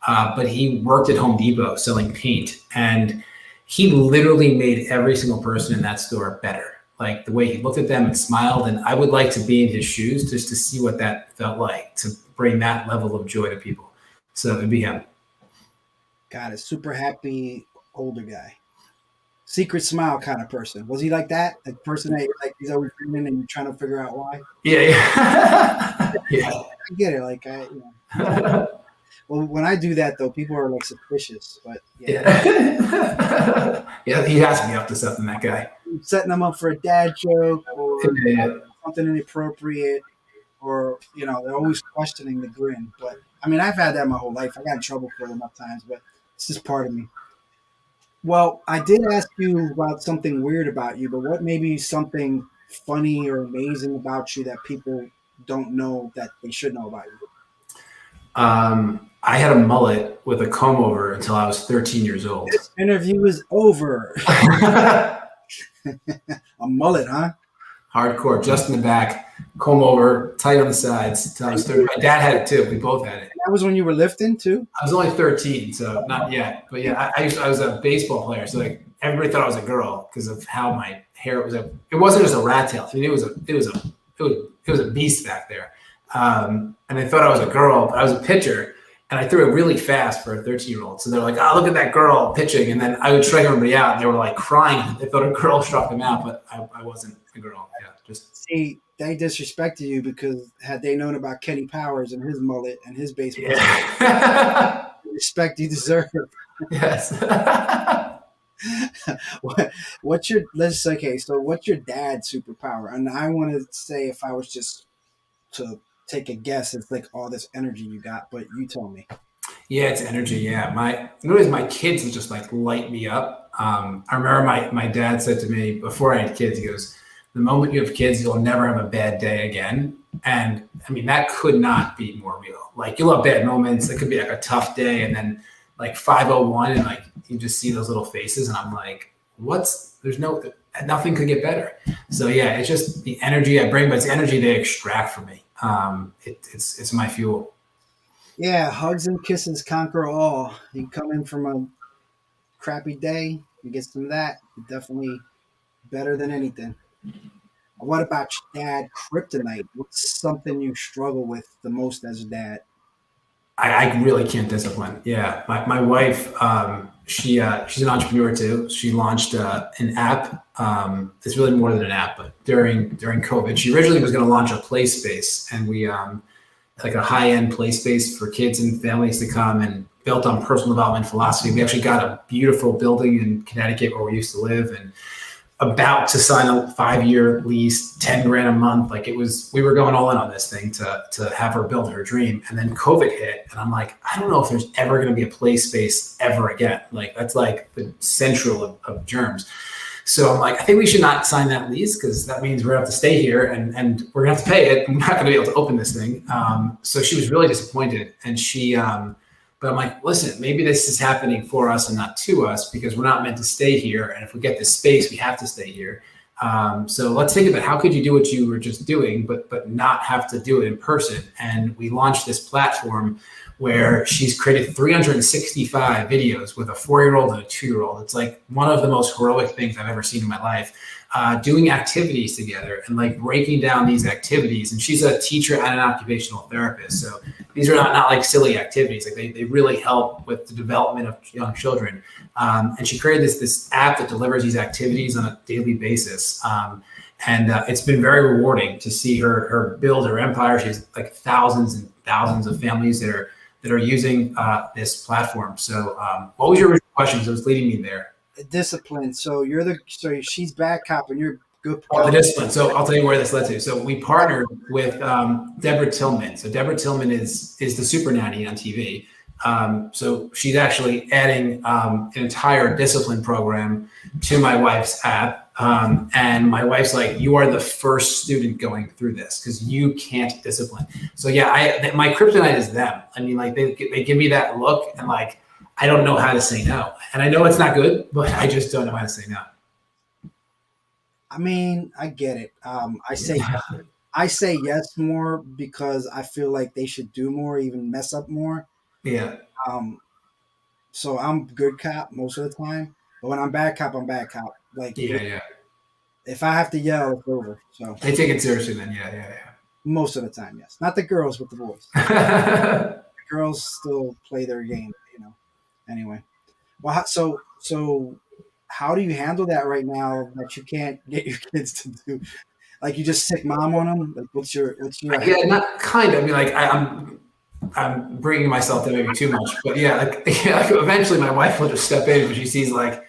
But he worked at Home Depot selling paint, and he literally made every single person in that store better. Like the way he looked at them and smiled, and I would like to be in his shoes just to see what that felt like, to bring that level of joy to people. So it'd be him. Got it. Super happy older guy. Secret smile kind of person. Was he like that? A person that you're like, he's always grinning and you're trying to figure out why? Yeah. Yeah. I get it. Like, well, when I do that though, people are like suspicious. But yeah, yeah, he has to be up to something. That guy. Setting them up for a dad joke or something inappropriate, or they're always questioning the grin. But I mean, I've had that my whole life. I got in trouble for it enough times, but it's just part of me. Well, I did ask you about something weird about you, but what maybe something funny or amazing about you that people don't know that they should know about you? I had a mullet with a comb over until I was 13 years old. This interview is over. A mullet, huh? Hardcore, just in the back, comb over, tight on the sides until I was 30. My dad had it too. We both had it. That was when you were lifting too? I was only 13, so not yet. But yeah, I was a baseball player, so like everybody thought I was a girl because of how my hair was. It wasn't just a rat tail. I mean, it was a beast back there. And they thought I was a girl, but I was a pitcher, and I threw it really fast for a 13-year-old. So they're like, "Oh, look at that girl pitching!" And then I would strike everybody out, and they were like crying. They thought a girl struck them out, but I wasn't a girl. Yeah, just see. They disrespected you because had they known about Kenny Powers and his mullet and his baseball, respect you deserve. Yes. What's your so what's your dad's superpower? And I want to say, if I was just to take a guess, it's like all this energy you got, but you tell me. Yeah, it's energy. Yeah, my kids just like light me up. I remember my dad said to me before I had kids, he goes, "The moment you have kids, you'll never have a bad day again." And I mean, that could not be more real. Like you'll have bad moments. It could be like a tough day, and then like 5:01, and like you just see those little faces, and I'm like, nothing could get better. So yeah, it's just the energy I bring, but it's the energy they extract from me. It's my fuel. Yeah, hugs and kisses conquer all. You come in from a crappy day, you get some of that, definitely better than anything. What about your dad, kryptonite? What's something you struggle with the most as a dad? I really can't discipline. Yeah, my wife, she's an entrepreneur too. She launched an app. It's really more than an app, but during COVID, she originally was going to launch a play space, and we like a high end play space for kids and families to come, and built on personal development philosophy. We actually got a beautiful building in Connecticut where we used to live, and about to sign a 5-year lease, 10 grand a month. Like we were going all in on this thing to have her build her dream. And then COVID hit, and I'm like, I don't know if there's ever going to be a play space ever again. Like that's like the central of germs. So I'm like, I think we should not sign that lease, because that means we're gonna have to stay here and we're gonna have to pay it. We're not gonna be able to open this thing. So she was really disappointed, and but I'm like, listen, maybe this is happening for us and not to us, because we're not meant to stay here. And if we get this space, we have to stay here. So let's think about how could you do what you were just doing, but not have to do it in person. And we launched this platform where she's created 365 videos with a 4-year-old and a 2-year-old. It's like one of the most heroic things I've ever seen in my life. Doing activities together and like breaking down these activities. And she's a teacher and an occupational therapist. So these are not like silly activities. Like they really help with the development of young children. And she created this app that delivers these activities on a daily basis. And it's been very rewarding to see her build her empire. She has like thousands and thousands of families that are using this platform. So what was your original question? Because it was leading me there. Discipline. So she's bad cop and you're good. Oh, the discipline. So I'll tell you where this led to. So we partnered with Deborah Tillman. So Deborah Tillman is the super nanny on TV. So she's actually adding an entire discipline program to my wife's app. And my wife's like, you are the first student going through this because you can't discipline. So yeah, my kryptonite is them. I mean, like they give me that look, and like, I don't know how to say no. And I know it's not good, but I just don't know how to say no. I mean, I get it. I say yes more because I feel like they should do more, even mess up more. Yeah. So I'm good cop most of the time, but when I'm bad cop, I'm bad cop. Like, yeah. If I have to yell, it's over. So they take it seriously then. Yeah. Most of the time, yes. Not the girls with the boys. The girls still play their game, Anyway, well, so how do you handle that right now that you can't get your kids to do? Like, you just sick mom on them? Like, what's your? Yeah, not kind of. I mean, like I'm bringing myself to maybe too much, but like eventually my wife will just step in because she sees like,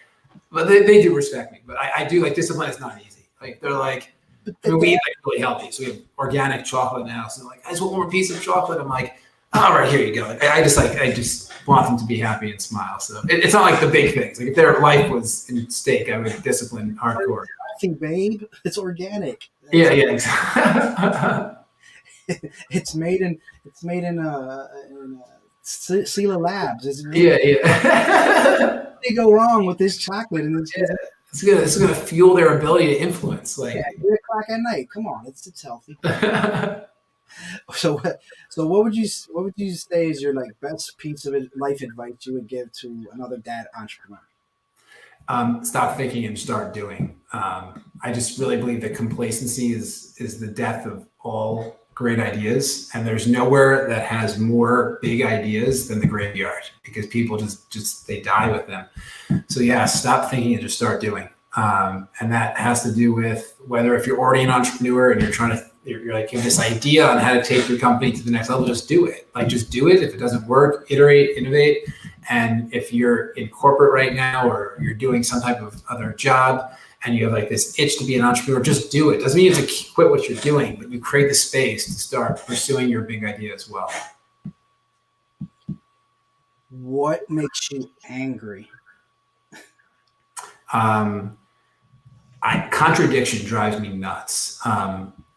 but they do respect me, but I do like discipline is not easy. Like they're like, I mean, we eat like really healthy, so we have organic chocolate in the house, and they're like, I just want one more piece of chocolate. I'm like, all right, here you go. I just want them to be happy and smile. So it's not like the big things. Like if their life was in stake, I would discipline hardcore. I think, babe, it's organic. Yeah, exactly. It's made in Sela Labs. Yeah. They go wrong with this chocolate and this. Yeah. It's gonna fuel their ability to influence. Like 8:00 at night. Come on, it's healthy. So what would you say is your like best piece of life advice you would give to another dad entrepreneur? Stop thinking and start doing. I just really believe that complacency is the death of all great ideas, and there's nowhere that has more big ideas than the graveyard, because people just they die with them. So yeah, stop thinking and just start doing. And that has to do with whether if you're already an entrepreneur and you're like, you have this idea on how to take your company to the next level, just do it. Like, just do it. If it doesn't work, iterate, innovate. And if you're in corporate right now, or you're doing some type of other job and you have like this itch to be an entrepreneur, just do it. Doesn't mean you have to quit what you're doing, but you create the space to start pursuing your big idea as well. What makes you angry? Contradiction drives me nuts.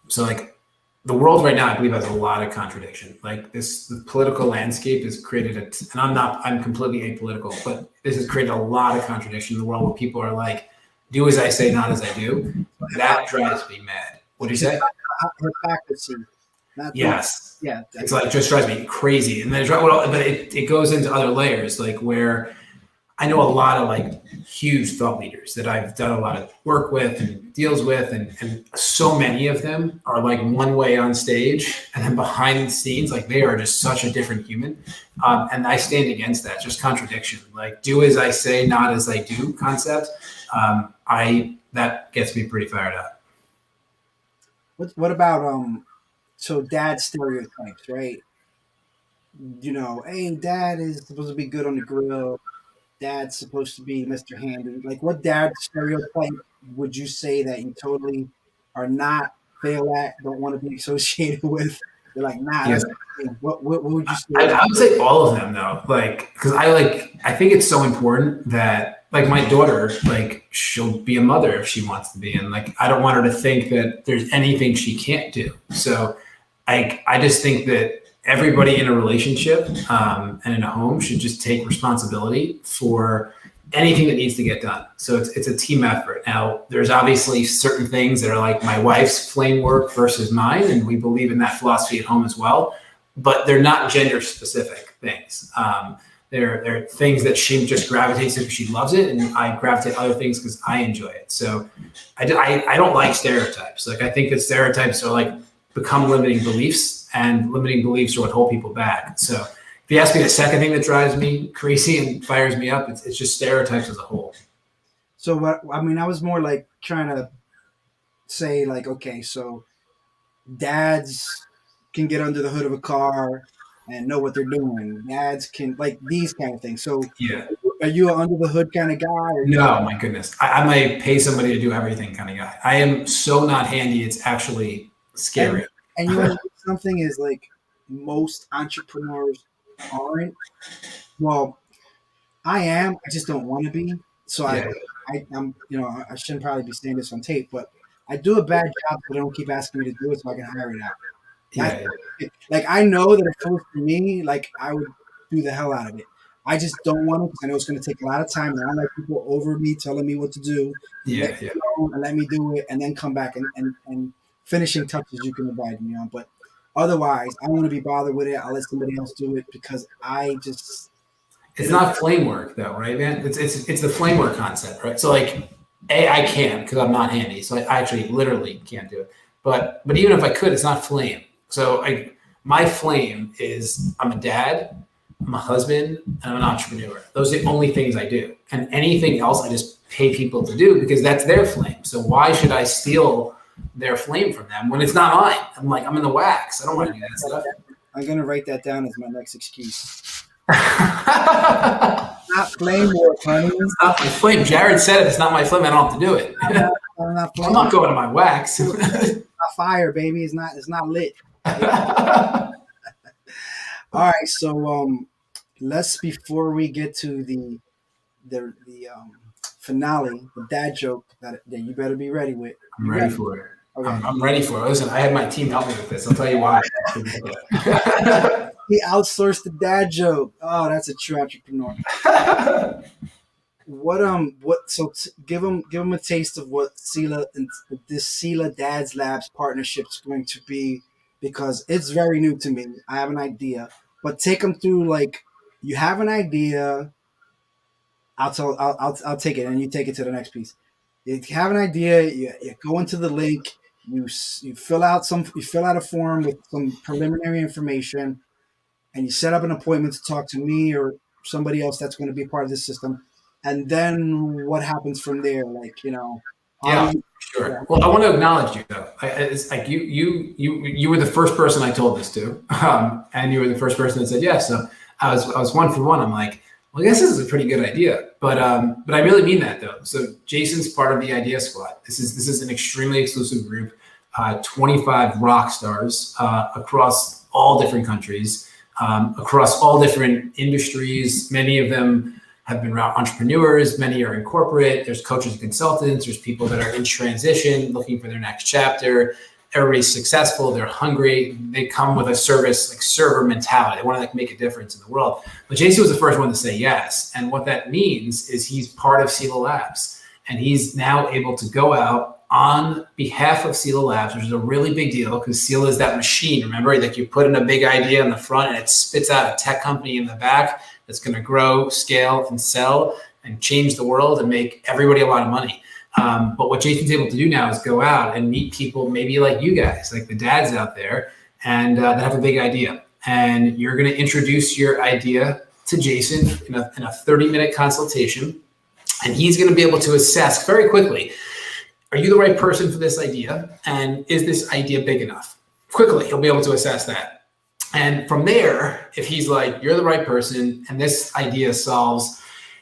So like the world right now, I believe, has a lot of contradiction. Like the political landscape has created and I'm completely apolitical, but this has created a lot of contradiction in the world where people are like, do as I say, not as I do, that drives me mad. What do you say? Hypocrisy. Not Yes. Yeah. It's like just drives me crazy. And then but it goes into other layers, like where I know a lot of like huge thought leaders that I've done a lot of work with and deals with, and so many of them are like one way on stage, and then behind the scenes, like they are just such a different human. And I stand against that, just contradiction, like do as I say, not as I do concept. That gets me pretty fired up. What about so dad stereotypes, right? You know, hey, dad is supposed to be good on the grill. Dad's supposed to be Mr. Handy. Like, what dad stereotype would you say that you totally are not fail at, don't want to be associated with? You're like, nah, that's what would you say? I would say all of them though, like because I think it's so important that like my daughter, like she'll be a mother if she wants to be, and like I don't want her to think that there's anything she can't do. So I just think that everybody in a relationship and in a home should just take responsibility for anything that needs to get done. So it's a team effort. Now, there's obviously certain things that are like my wife's flame work versus mine, and we believe in that philosophy at home as well, but they're not gender specific things. They're things that she just gravitates to because she loves it, and I gravitate to other things because I enjoy it. So I don't like stereotypes. Like I think that stereotypes are like become limiting beliefs, and limiting beliefs are what hold people back. So if you ask me the second thing that drives me crazy and fires me up, it's just stereotypes as a whole. So what I mean, I was more like trying to say like, okay, so dads can get under the hood of a car and know what they're doing. Dads can like these kind of things. So Yeah. are you an under the hood kind of guy? Or No, my goodness. I might pay somebody to do everything kind of guy. I am so not handy. It's actually scary. And you know something is like most entrepreneurs aren't. Well, I am. I just don't want to be. So Yeah. I'm. You know, I shouldn't probably be saying this on tape, but I do a bad job, so they don't keep asking me to do it, so I can hire it out. Yeah. Like I know that if it was for me, like I would do the hell out of it. I just don't want to because I know it's going to take a lot of time. And I don't like people over me telling me what to do. Yeah. And let me do it, and then come back and finishing touches you can invite me on. But otherwise, I don't want to be bothered with it. I'll let somebody else do it because I just. It's not flame work though, right, man? It's the flame work concept, right? So like, I can't because I'm not handy. So I actually literally can't do it. But even if I could, it's not flame. So my flame is I'm a dad, I'm a husband, and I'm an entrepreneur. Those are the only things I do. And anything else I just pay people to do because that's their flame. So why should I steal their flame from them when it's not mine? I'm like, I'm in the wax. I don't want to do that stuff. I'm going to write that down as my next excuse. Not flame work, honey. It's not my flame. Jared said if it's not my flame, I don't have to do it. I'm not I'm not going to my wax. It's not fire, baby. It's not lit. All right, so let's before we get to the finale, the dad joke that you better be ready with. I'm ready for it. Okay. I'm ready for it. Listen, I had my team help me with this. I'll tell you why. He outsourced the dad joke. Oh, that's a true entrepreneur. Give him a taste of what Sela and this Sela Dads Labs partnership is going to be, because it's very new to me. I have an idea, but take them through, like, you have an idea. I'll take it, and you take it to the next piece. You have an idea. You go into the link. You fill out a form with some preliminary information, and you set up an appointment to talk to me or somebody else that's going to be part of the system. And then what happens from there? Like, you know. Yeah, sure. Yeah. Well, I want to acknowledge you though. It's like you were the first person I told this to, and you were the first person that said yes. So I was one for one. I'm like, well, I guess this is a pretty good idea, but I really mean that though. So Jason's part of the Idea Squad. This is an extremely exclusive group, 25 rock stars across all different countries, across all different industries. Many of them have been entrepreneurs. Many are in corporate. There's coaches and consultants. There's people that are in transition, looking for their next chapter. Everybody's successful. They're hungry. They come with a server mentality. They want to like make a difference in the world. But JC was the first one to say yes. And what that means is he's part of Sela Labs. And he's now able to go out on behalf of Sela Labs, which is a really big deal because Sela is that machine. Remember, like you put in a big idea in the front and it spits out a tech company in the back that's going to grow, scale, and sell and change the world and make everybody a lot of money. But what Jason's able to do now is go out and meet people maybe like you guys, like the dads out there, and that have a big idea. And you're going to introduce your idea to Jason in a 30-minute consultation. And he's going to be able to assess very quickly, are you the right person for this idea? And is this idea big enough? Quickly, he'll be able to assess that. And from there, if he's like, you're the right person, and this idea solves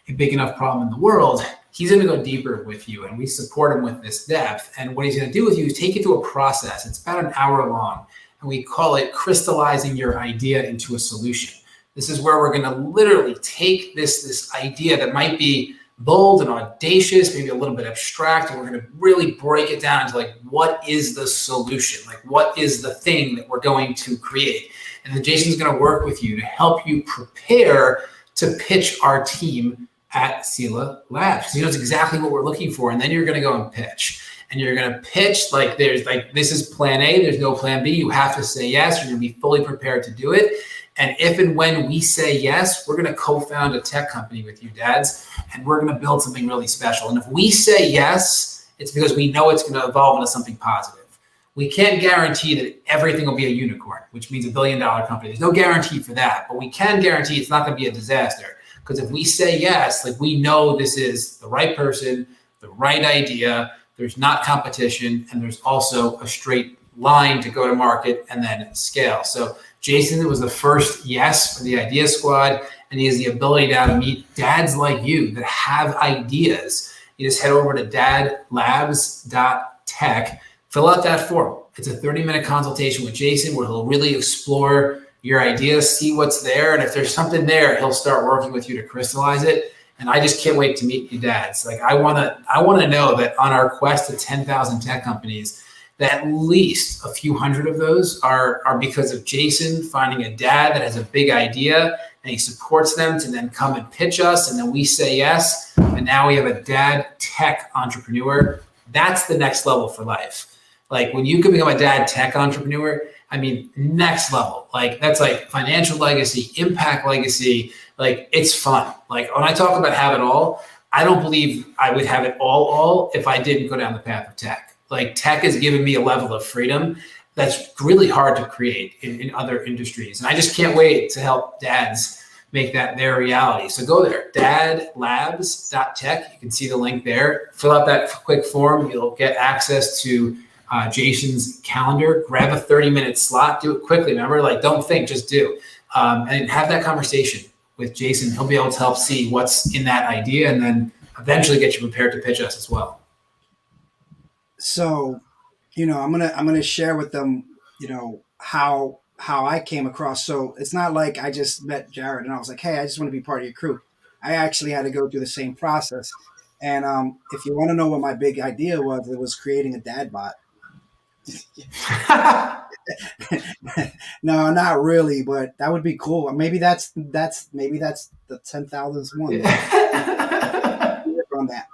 a big enough problem in the world, he's going to go deeper with you. And we support him with this depth. And what he's going to do with you is take you through a process. It's about an hour long. And we call it crystallizing your idea into a solution. This is where we're going to literally take this idea that might be bold and audacious, maybe a little bit abstract, and we're going to really break it down into like, what is the solution? Like, what is the thing that we're going to create? And then Jason's going to work with you to help you prepare to pitch our team at Sela Labs. He knows exactly what we're looking for. And then you're going to go and pitch. And you're going to pitch like there's like, this is plan A, there's no plan B. You have to say yes. You're going to be fully prepared to do it. And if and when we say yes, we're going to co-found a tech company with you, dads, and we're going to build something really special. And if we say yes, it's because we know it's going to evolve into something positive. We can't guarantee that everything will be a unicorn, which means $1 billion company. There's no guarantee for that, but we can guarantee it's not going to be a disaster. Because if we say yes, like we know this is the right person, the right idea, there's not competition, and there's also a straight line to go to market and then scale. So Jason was the first yes for the Idea Squad, and he has the ability now to meet dads like you that have ideas. You just head over to dadlabs.tech, fill out that form. It's a 30-minute consultation with Jason where he'll really explore your ideas, see what's there, and if there's something there, he'll start working with you to crystallize it. And I just can't wait to meet you dads. Like I want to know that on our quest to 10,000 tech companies, that at least a few hundred of those are because of Jason finding a dad that has a big idea and he supports them to then come and pitch us. And then we say yes. And now we have a dad tech entrepreneur. That's the next level for life. Like when you can become a dad tech entrepreneur, I mean, next level. Like that's like financial legacy, impact legacy. Like it's fun. Like when I talk about have it all, I don't believe I would have it all if I didn't go down the path of tech. Like tech has given me a level of freedom that's really hard to create in other industries. And I just can't wait to help dads make that their reality. So go there, dadlabs.tech. You can see the link there. Fill out that quick form. You'll get access to Jason's calendar. Grab a 30-minute slot. Do it quickly. Remember, like don't think, just do. And have that conversation with Jason. He'll be able to help see what's in that idea and then eventually get you prepared to pitch us as well. So, I'm gonna share with them, how I came across. So it's not like I just met Jared and I was like, hey, I just want to be part of your crew. I actually had to go through the same process. And if you want to know what my big idea was, it was creating a dad bot. No, not really, but that would be cool. Maybe that's the 10,000th one. On that.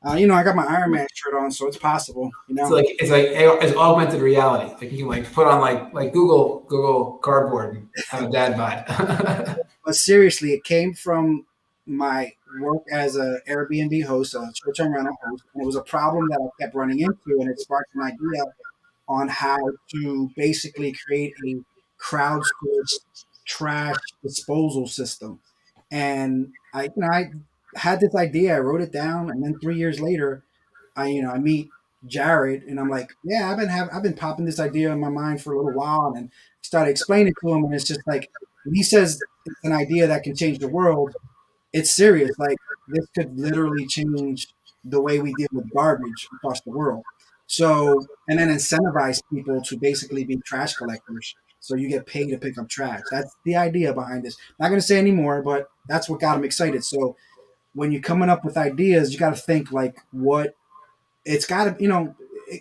I got my Iron Man shirt on, so it's possible. It's augmented reality. Like you can like put on like Google Cardboard and have a dad bod. But seriously, it came from my work as an Airbnb host, a short-term rental host, and it was a problem that I kept running into, and it sparked an idea on how to basically create a crowdsourced trash disposal system. And I had this idea, I wrote it down, and then 3 years later, I meet Jared, and I'm like, yeah, I've been popping this idea in my mind for a little while, and started explaining to him, and it's just like when he says it's an idea that can change the world, it's serious. Like this could literally change the way we deal with garbage across the world. So, and then incentivize people to basically be trash collectors. So you get paid to pick up trash. That's the idea behind this. Not going to say anymore, but that's what got him excited. So when you're coming up with ideas, you got to think like what it's got to,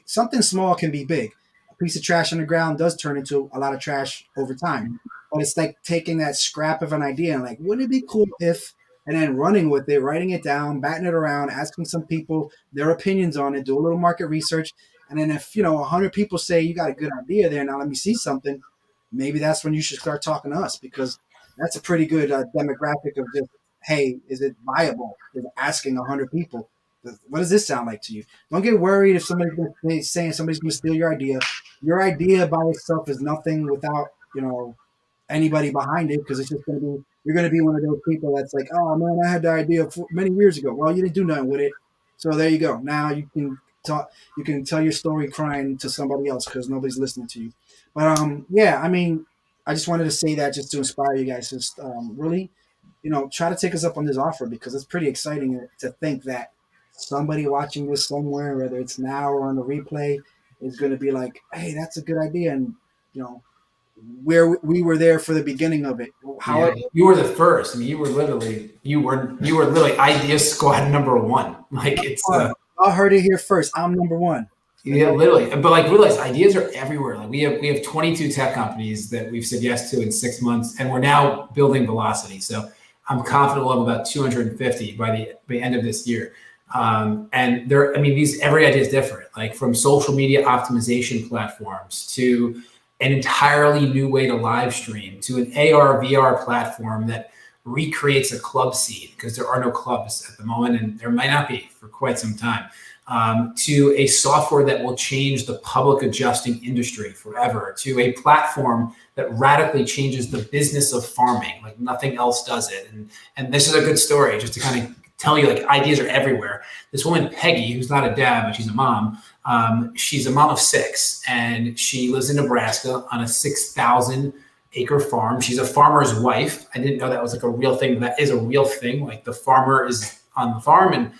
something small can be big. A piece of trash on the ground does turn into a lot of trash over time. But it's like taking that scrap of an idea and like, wouldn't it be cool if, and then running with it, writing it down, batting it around, asking some people their opinions on it, do a little market research. And then if, 100 people say you got a good idea there, now let me see something, maybe that's when you should start talking to us, because that's a pretty good demographic of just, hey, is it viable? Is asking 100 people. What does this sound like to you? Don't get worried if somebody's saying somebody's going to steal your idea. Your idea by itself is nothing without, anybody behind it, because it's just going to be, you're going to be one of those people that's like, oh man, I had the idea many years ago. Well, you didn't do nothing with it. So there you go. Now you can talk, you can tell your story crying to somebody else because nobody's listening to you. But yeah, I mean, I just wanted to say that just to inspire you guys. Just really, try to take us up on this offer, because it's pretty exciting to think that somebody watching this somewhere, whether it's now or on the replay, is going to be like, hey, that's a good idea. And, where we were there for the beginning of it. You were the first. I mean, you were literally idea squad number one. Like it's. I heard it here first. I'm number one. Yeah, literally. But like, realize ideas are everywhere. Like we have 22 tech companies that we've said yes to in 6 months, and we're now building velocity. So I'm confident we'll have about 250 by the end of this year. And every idea is different. Like from social media optimization platforms to an entirely new way to live stream, to an AR, VR platform that recreates a club scene, because there are no clubs at the moment, and there might not be for quite some time, to a software that will change the public adjusting industry forever, to a platform that radically changes the business of farming, like nothing else does it. And this is a good story, just to kind of tell you, like, ideas are everywhere. This woman, Peggy, who's not a dad, but she's a mom, she's a mom of 6, and she lives in Nebraska on a 6,000 acre farm. She's a farmer's wife. I didn't know that was like a real thing, but that is a real thing. Like the farmer is on the farm, and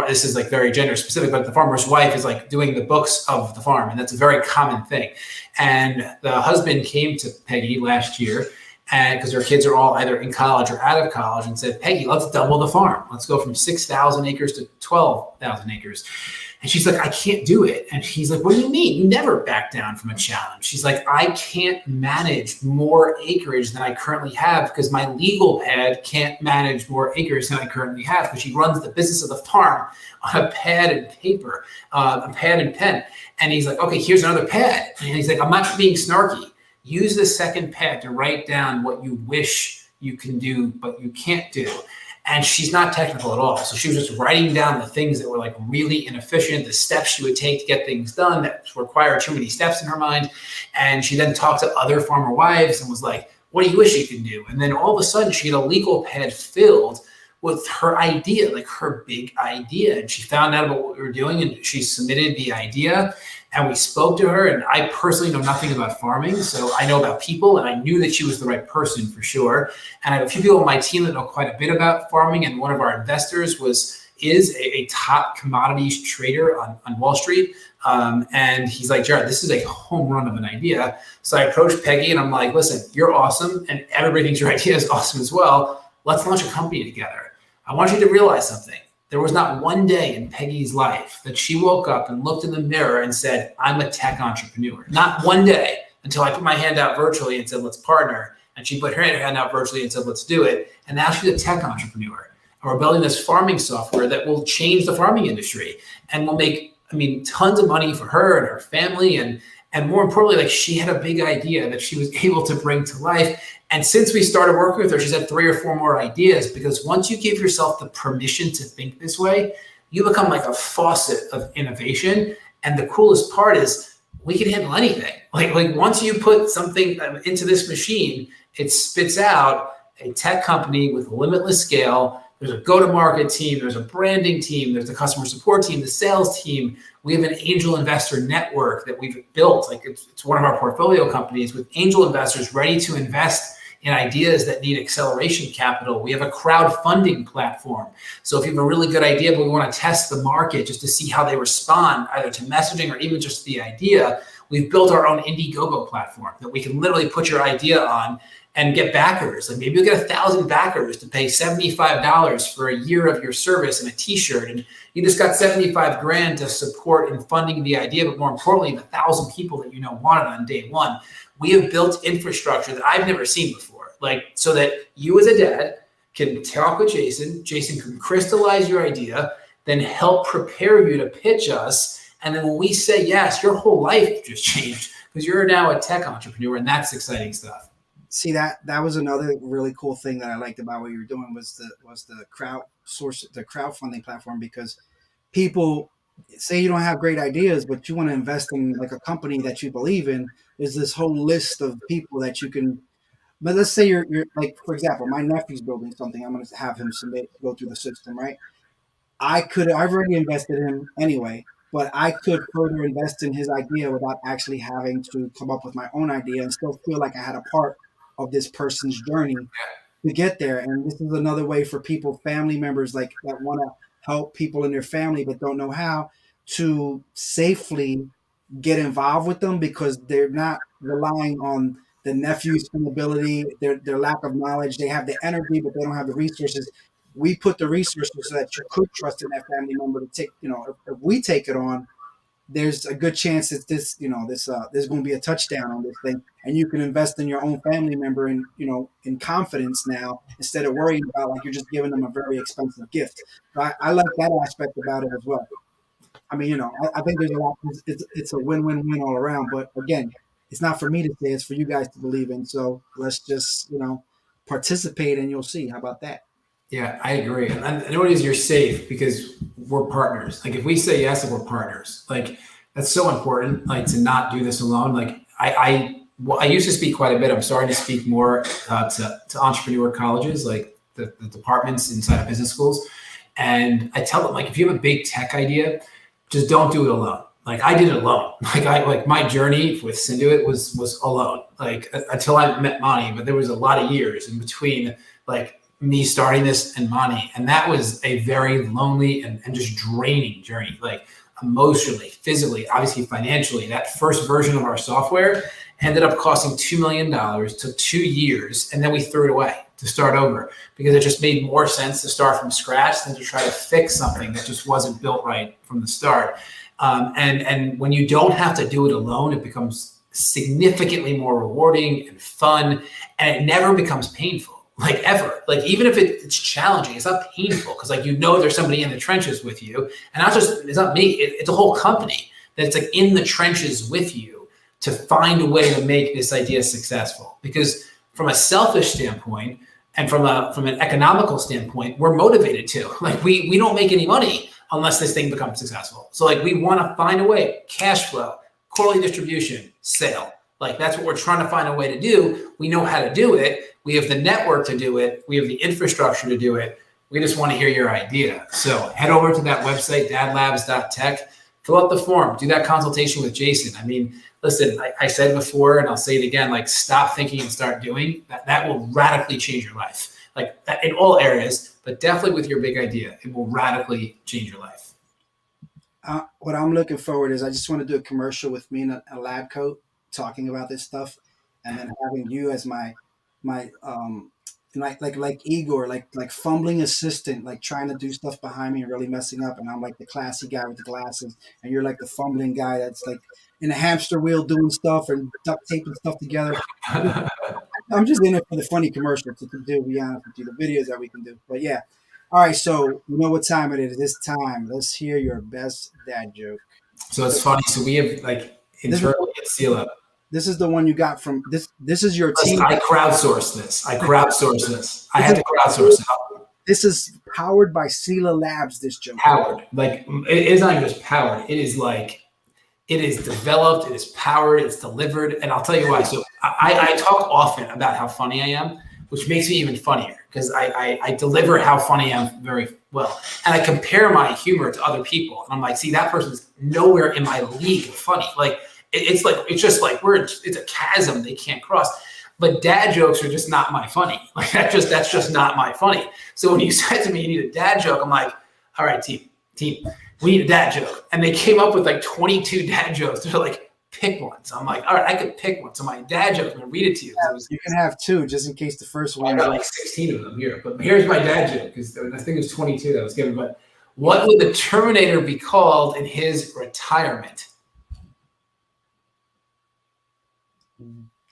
this is like very gender specific, but the farmer's wife is like doing the books of the farm. And that's a very common thing. And the husband came to Peggy last year, and because her kids are all either in college or out of college, and said, Peggy, let's double the farm. Let's go from 6,000 acres to 12,000 acres. And she's like, I can't do it. And he's like, what do you mean? You never back down from a challenge. She's like, I can't manage more acreage than I currently have, because my legal pad can't manage more acres than I currently have, because she runs the business of the farm on a pad and paper, a pad and pen. And he's like, okay, here's another pad. And he's like, I'm not being snarky. Use the second pad to write down what you wish you can do, but you can't do. And she's not technical at all. So she was just writing down the things that were like really inefficient, the steps she would take to get things done that require too many steps in her mind. And she then talked to other farmer wives and was like, what do you wish you could do? And then all of a sudden she had a legal pad filled with her idea, like her big idea. And she found out about what we were doing, and she submitted the idea, and we spoke to her. And I personally know nothing about farming, so I know about people, and I knew that she was the right person for sure. And I have a few people on my team that know quite a bit about farming, and one of our investors is a top commodities trader on Wall Street. And he's like, Jared, this is a home run of an idea. So I approached Peggy and I'm like, listen, you're awesome, and everybody thinks your idea is awesome as well. Let's launch a company together. I want you to realize something. There was not one day in Peggy's life that she woke up and looked in the mirror and said, I'm a tech entrepreneur. Not one day, until I put my hand out virtually and said, let's partner. And she put her hand out virtually and said, let's do it. And now she's a tech entrepreneur. And we're building this farming software that will change the farming industry and will make, tons of money for her and her family. And more importantly, like, she had a big idea that she was able to bring to life. And since we started working with her, she's had 3 or 4 more ideas, because once you give yourself the permission to think this way, you become like a faucet of innovation. And the coolest part is we can handle anything. Like once you put something into this machine, it spits out a tech company with limitless scale. There's a go-to-market team, there's a branding team, there's a customer support team, the sales team. We have an angel investor network that we've built. Like it's one of our portfolio companies with angel investors ready to invest in ideas that need acceleration capital. We have a crowdfunding platform. So if you have a really good idea, but we want to test the market just to see how they respond, either to messaging or even just the idea, we've built our own Indiegogo platform that we can literally put your idea on and get backers. Like maybe you'll get 1,000 backers to pay $75 for a year of your service and a t-shirt. And you just got $75,000 to support in funding the idea, but more importantly, the 1,000 people that you know want it on day one. We have built infrastructure that I've never seen before, like so that you as a dad can talk with Jason. Jason can crystallize your idea, then help prepare you to pitch us. And then when we say yes, your whole life just changed because you're now a tech entrepreneur, and that's exciting stuff. See, that was another really cool thing that I liked about what you were doing was the crowdfunding platform, because people say you don't have great ideas, but you want to invest in like a company that you believe in. There's this whole list of people that you can. But let's say you're like, for example, my nephew's building something. I'm going to have him go through the system, right? I've already invested in him anyway, but I could further invest in his idea without actually having to come up with my own idea and still feel like I had a part of this person's journey to get there. And this is another way for people, family members like that want to help people in their family but don't know how to safely get involved with them, because they're not relying on the nephew's ability, their lack of knowledge. They have the energy, but they don't have the resources. We put the resources so that you could trust in that family member to take, if we take it on, there's a good chance that there's going to be a touchdown on this thing, and you can invest in your own family member in confidence now, instead of worrying about like you're just giving them a very expensive gift. So I like that aspect about it as well. I mean, I think there's a lot. It's a win-win-win all around. But again, it's not for me to say; it's for you guys to believe in. So let's just participate, and you'll see. How about that? Yeah, I agree. And I know it is, you're safe because we're partners. Like if we say yes, we're partners. Like that's so important. Like to not do this alone. Like I used to speak quite a bit. I'm starting to speak more to entrepreneur colleges, like the departments inside of business schools. And I tell them, like, if you have a big tech idea, just don't do it alone. Like I did it alone. Like my journey with Synduit was alone. Like until I met Monty, but there was a lot of years in between, like me starting this and Monty, and that was a very lonely and just draining journey. Like emotionally, physically, obviously financially. That first version of our software ended up costing $2 million. Took 2 years, and then we threw it away to start over because it just made more sense to start from scratch than to try to fix something that just wasn't built right from the start. And when you don't have to do it alone, it becomes significantly more rewarding and fun, and it never becomes painful, like ever. Like even if it's challenging, it's not painful because like there's somebody in the trenches with you, and it's not me, it's a whole company that's like in the trenches with you to find a way to make this idea successful. Because from a selfish standpoint and from an economical standpoint, we're motivated to. Like we don't make any money unless this thing becomes successful. So like we want to find a way, cash flow, quarterly distribution, sale. Like that's what we're trying to find a way to do. We know how to do it. We have the network to do it. We have the infrastructure to do it. We just want to hear your idea. So head over to that website, dadlabs.tech, fill out the form, do that consultation with Jason. I mean, listen, I said before, and I'll say it again, like stop thinking and start doing. That will radically change your life. Like in all areas, but definitely with your big idea, it will radically change your life. What I'm looking forward is I just want to do a commercial with me in a lab coat talking about this stuff, and then having you as my like Igor, like fumbling assistant, like trying to do stuff behind me and really messing up, and I'm like the classy guy with the glasses, and you're like the fumbling guy that's like in a hamster wheel doing stuff and duct taping stuff together. I'm just in it for the funny commercial to do, to be honest with you, the videos that we can do. But yeah. All right, so you know what time it is. This time, let's hear your best dad joke. So it's funny. So we have like internally at Seal. This is the one you got from this. This is your team. I crowdsourced this. I had to crowdsource it. This is powered by Sela Labs. This joke. Powered. Like it is not even just powered. It is like it is developed. It is powered. It's delivered. And I'll tell you why. So I talk often about how funny I am, which makes me even funnier because I deliver how funny I am very well. And I compare my humor to other people. And I'm like, see, that person's nowhere in my league of funny. Like, it's a chasm they can't cross. But dad jokes are just not my funny. Like that's just not my funny. So when you said to me, you need a dad joke, I'm like, all right, team, we need a dad joke. And they came up with like 22 dad jokes. They're like, pick one. So I'm like, all right, I could pick one. So my dad joke, I'm going to read it to you. You can have two just in case the first one. I got like 16 of them here. But here's my dad joke because I think it was 22 that was given. But what would the Terminator be called in his retirement?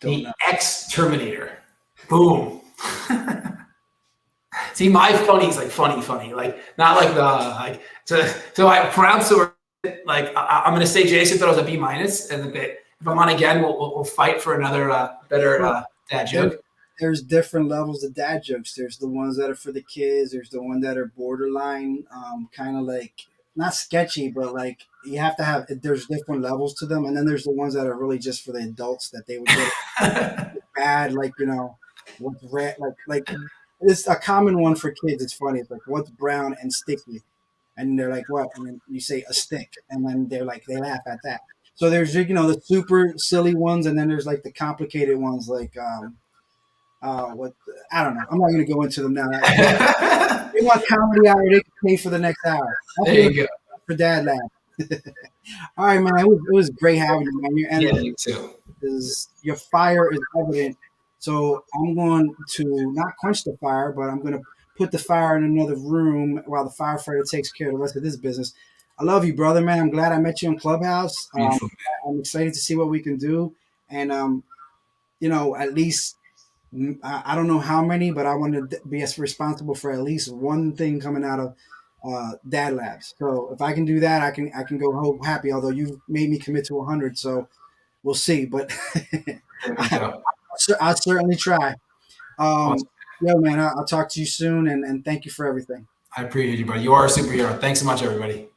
The X-Terminator. Boom. See, my funny is like funny, like not like the like. So I pronounce the word like I'm gonna say Jason thought it was a B minus, and if I'm on again, we'll fight for another better dad There, joke. there's different levels of dad jokes. There's the ones that are for the kids. There's the one that are borderline, kind of like not sketchy, but like you have to have. There's different levels to them, and then there's the ones that are really just for the adults that they would get bad, like what's red, like it's a common one for kids. It's funny. It's like what's brown and sticky, and they're like what, and then you say a stick, and then they're like they laugh at that. So there's the super silly ones, and then there's like the complicated ones, like what I don't know. I'm not going to go into them now. They want comedy hour, they can pay for the next hour. That's There what you go. for Dad Lab. All right, man. It was great having you, man. Your Yeah, energy you too. your fire is evident. So I'm going to not quench the fire, but I'm going to put the fire in another room while the firefighter takes care of the rest of this business. I love you, brother, man. I'm glad I met you in Clubhouse. Beautiful. I'm excited to see what we can do, and at least I don't know how many, but I want to be as responsible for at least one thing coming out of Dad Labs. So if I can do that, I can go home happy. Although you made me commit to 100, so we'll see. But There we go. I'll certainly try. Awesome. Yo, man, I'll talk to you soon, and thank you for everything. I appreciate you, buddy. You are a superhero. Thanks so much, everybody.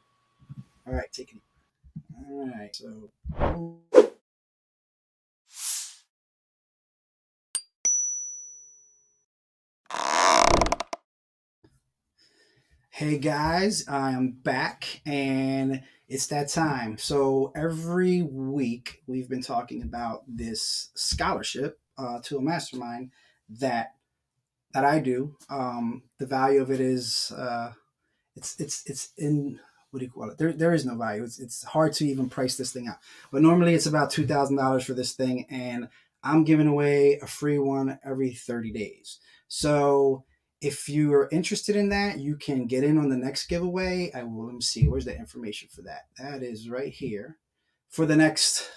All right, take it easy. All right, so. Hey guys, I am back and it's that time. So every week we've been talking about this scholarship to a mastermind that I do. The value of it is it's in what do you call it? There is no value. It's hard to even price this thing out. But normally it's about $2,000 for this thing, and I'm giving away a free one every 30 days. So if you are interested in that, you can get in on the next giveaway. Let me see. Where's the information for that? That is right here for the next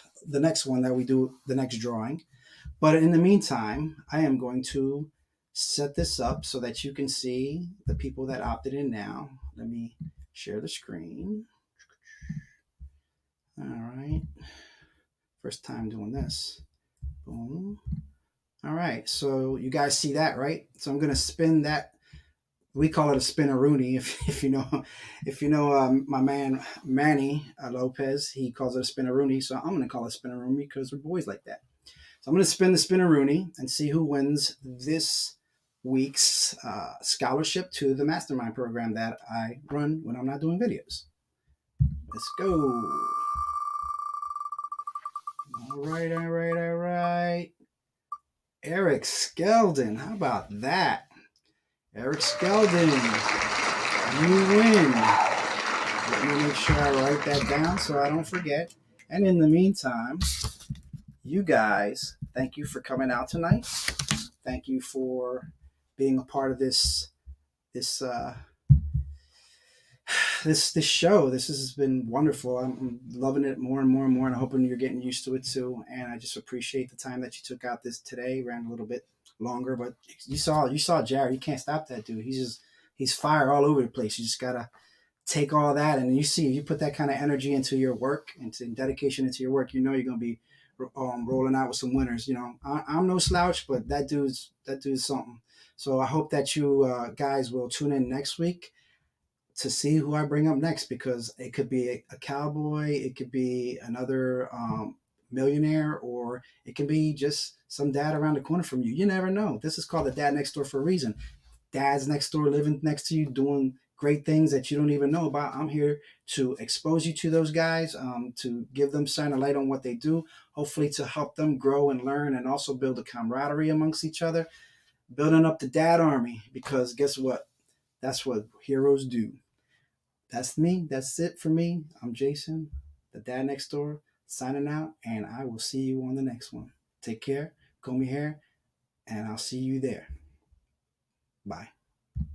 one that we do, the next drawing. But in the meantime, I am going to set this up so that you can see the people that opted in now. Let me share the screen. All right. First time doing this. Boom. All right. So you guys see that, right? So I'm going to spin that. We call it a spinneroonie. If you know my man Manny Lopez, he calls it a spinneroonie. So I'm going to call it a spinneroonie because we're boys like that. So I'm going to spin the spinneroonie and see who wins this week's scholarship to the Mastermind program that I run when I'm not doing videos. Let's go. All right. Eric Skeldon. How about that? Eric Skeldon, you win. Let me make sure I write that down so I don't forget. And in the meantime, you guys, thank you for coming out tonight. Thank you for being a part of this show. This has been wonderful. I'm loving it more and more and more, and I'm hoping you're getting used to it too. And I just appreciate the time that you took out this today. Ran a little bit longer, but you saw Jared. You can't stop that dude. He's fire all over the place. You just gotta take all that, and if you put that kind of energy into your work, into dedication into your work, you're gonna be rolling out with some winners. I'm no slouch, but that dude's something. So I hope that you guys will tune in next week to see who I bring up next, because it could be a cowboy, it could be another millionaire, or it can be just some dad around the corner from you. You never know. This is called the dad next door for a reason. Dad's next door, living next to you, doing great things that you don't even know about. I'm here to expose you to those guys, to give them shine a light on what they do, hopefully to help them grow and learn, and also build a camaraderie amongst each other, building up the dad army, because guess what? That's what heroes do. That's me. That's it for me. I'm Jason, the dad next door, signing out, and I will see you on the next one. Take care, comb your hair, and I'll see you there. Bye.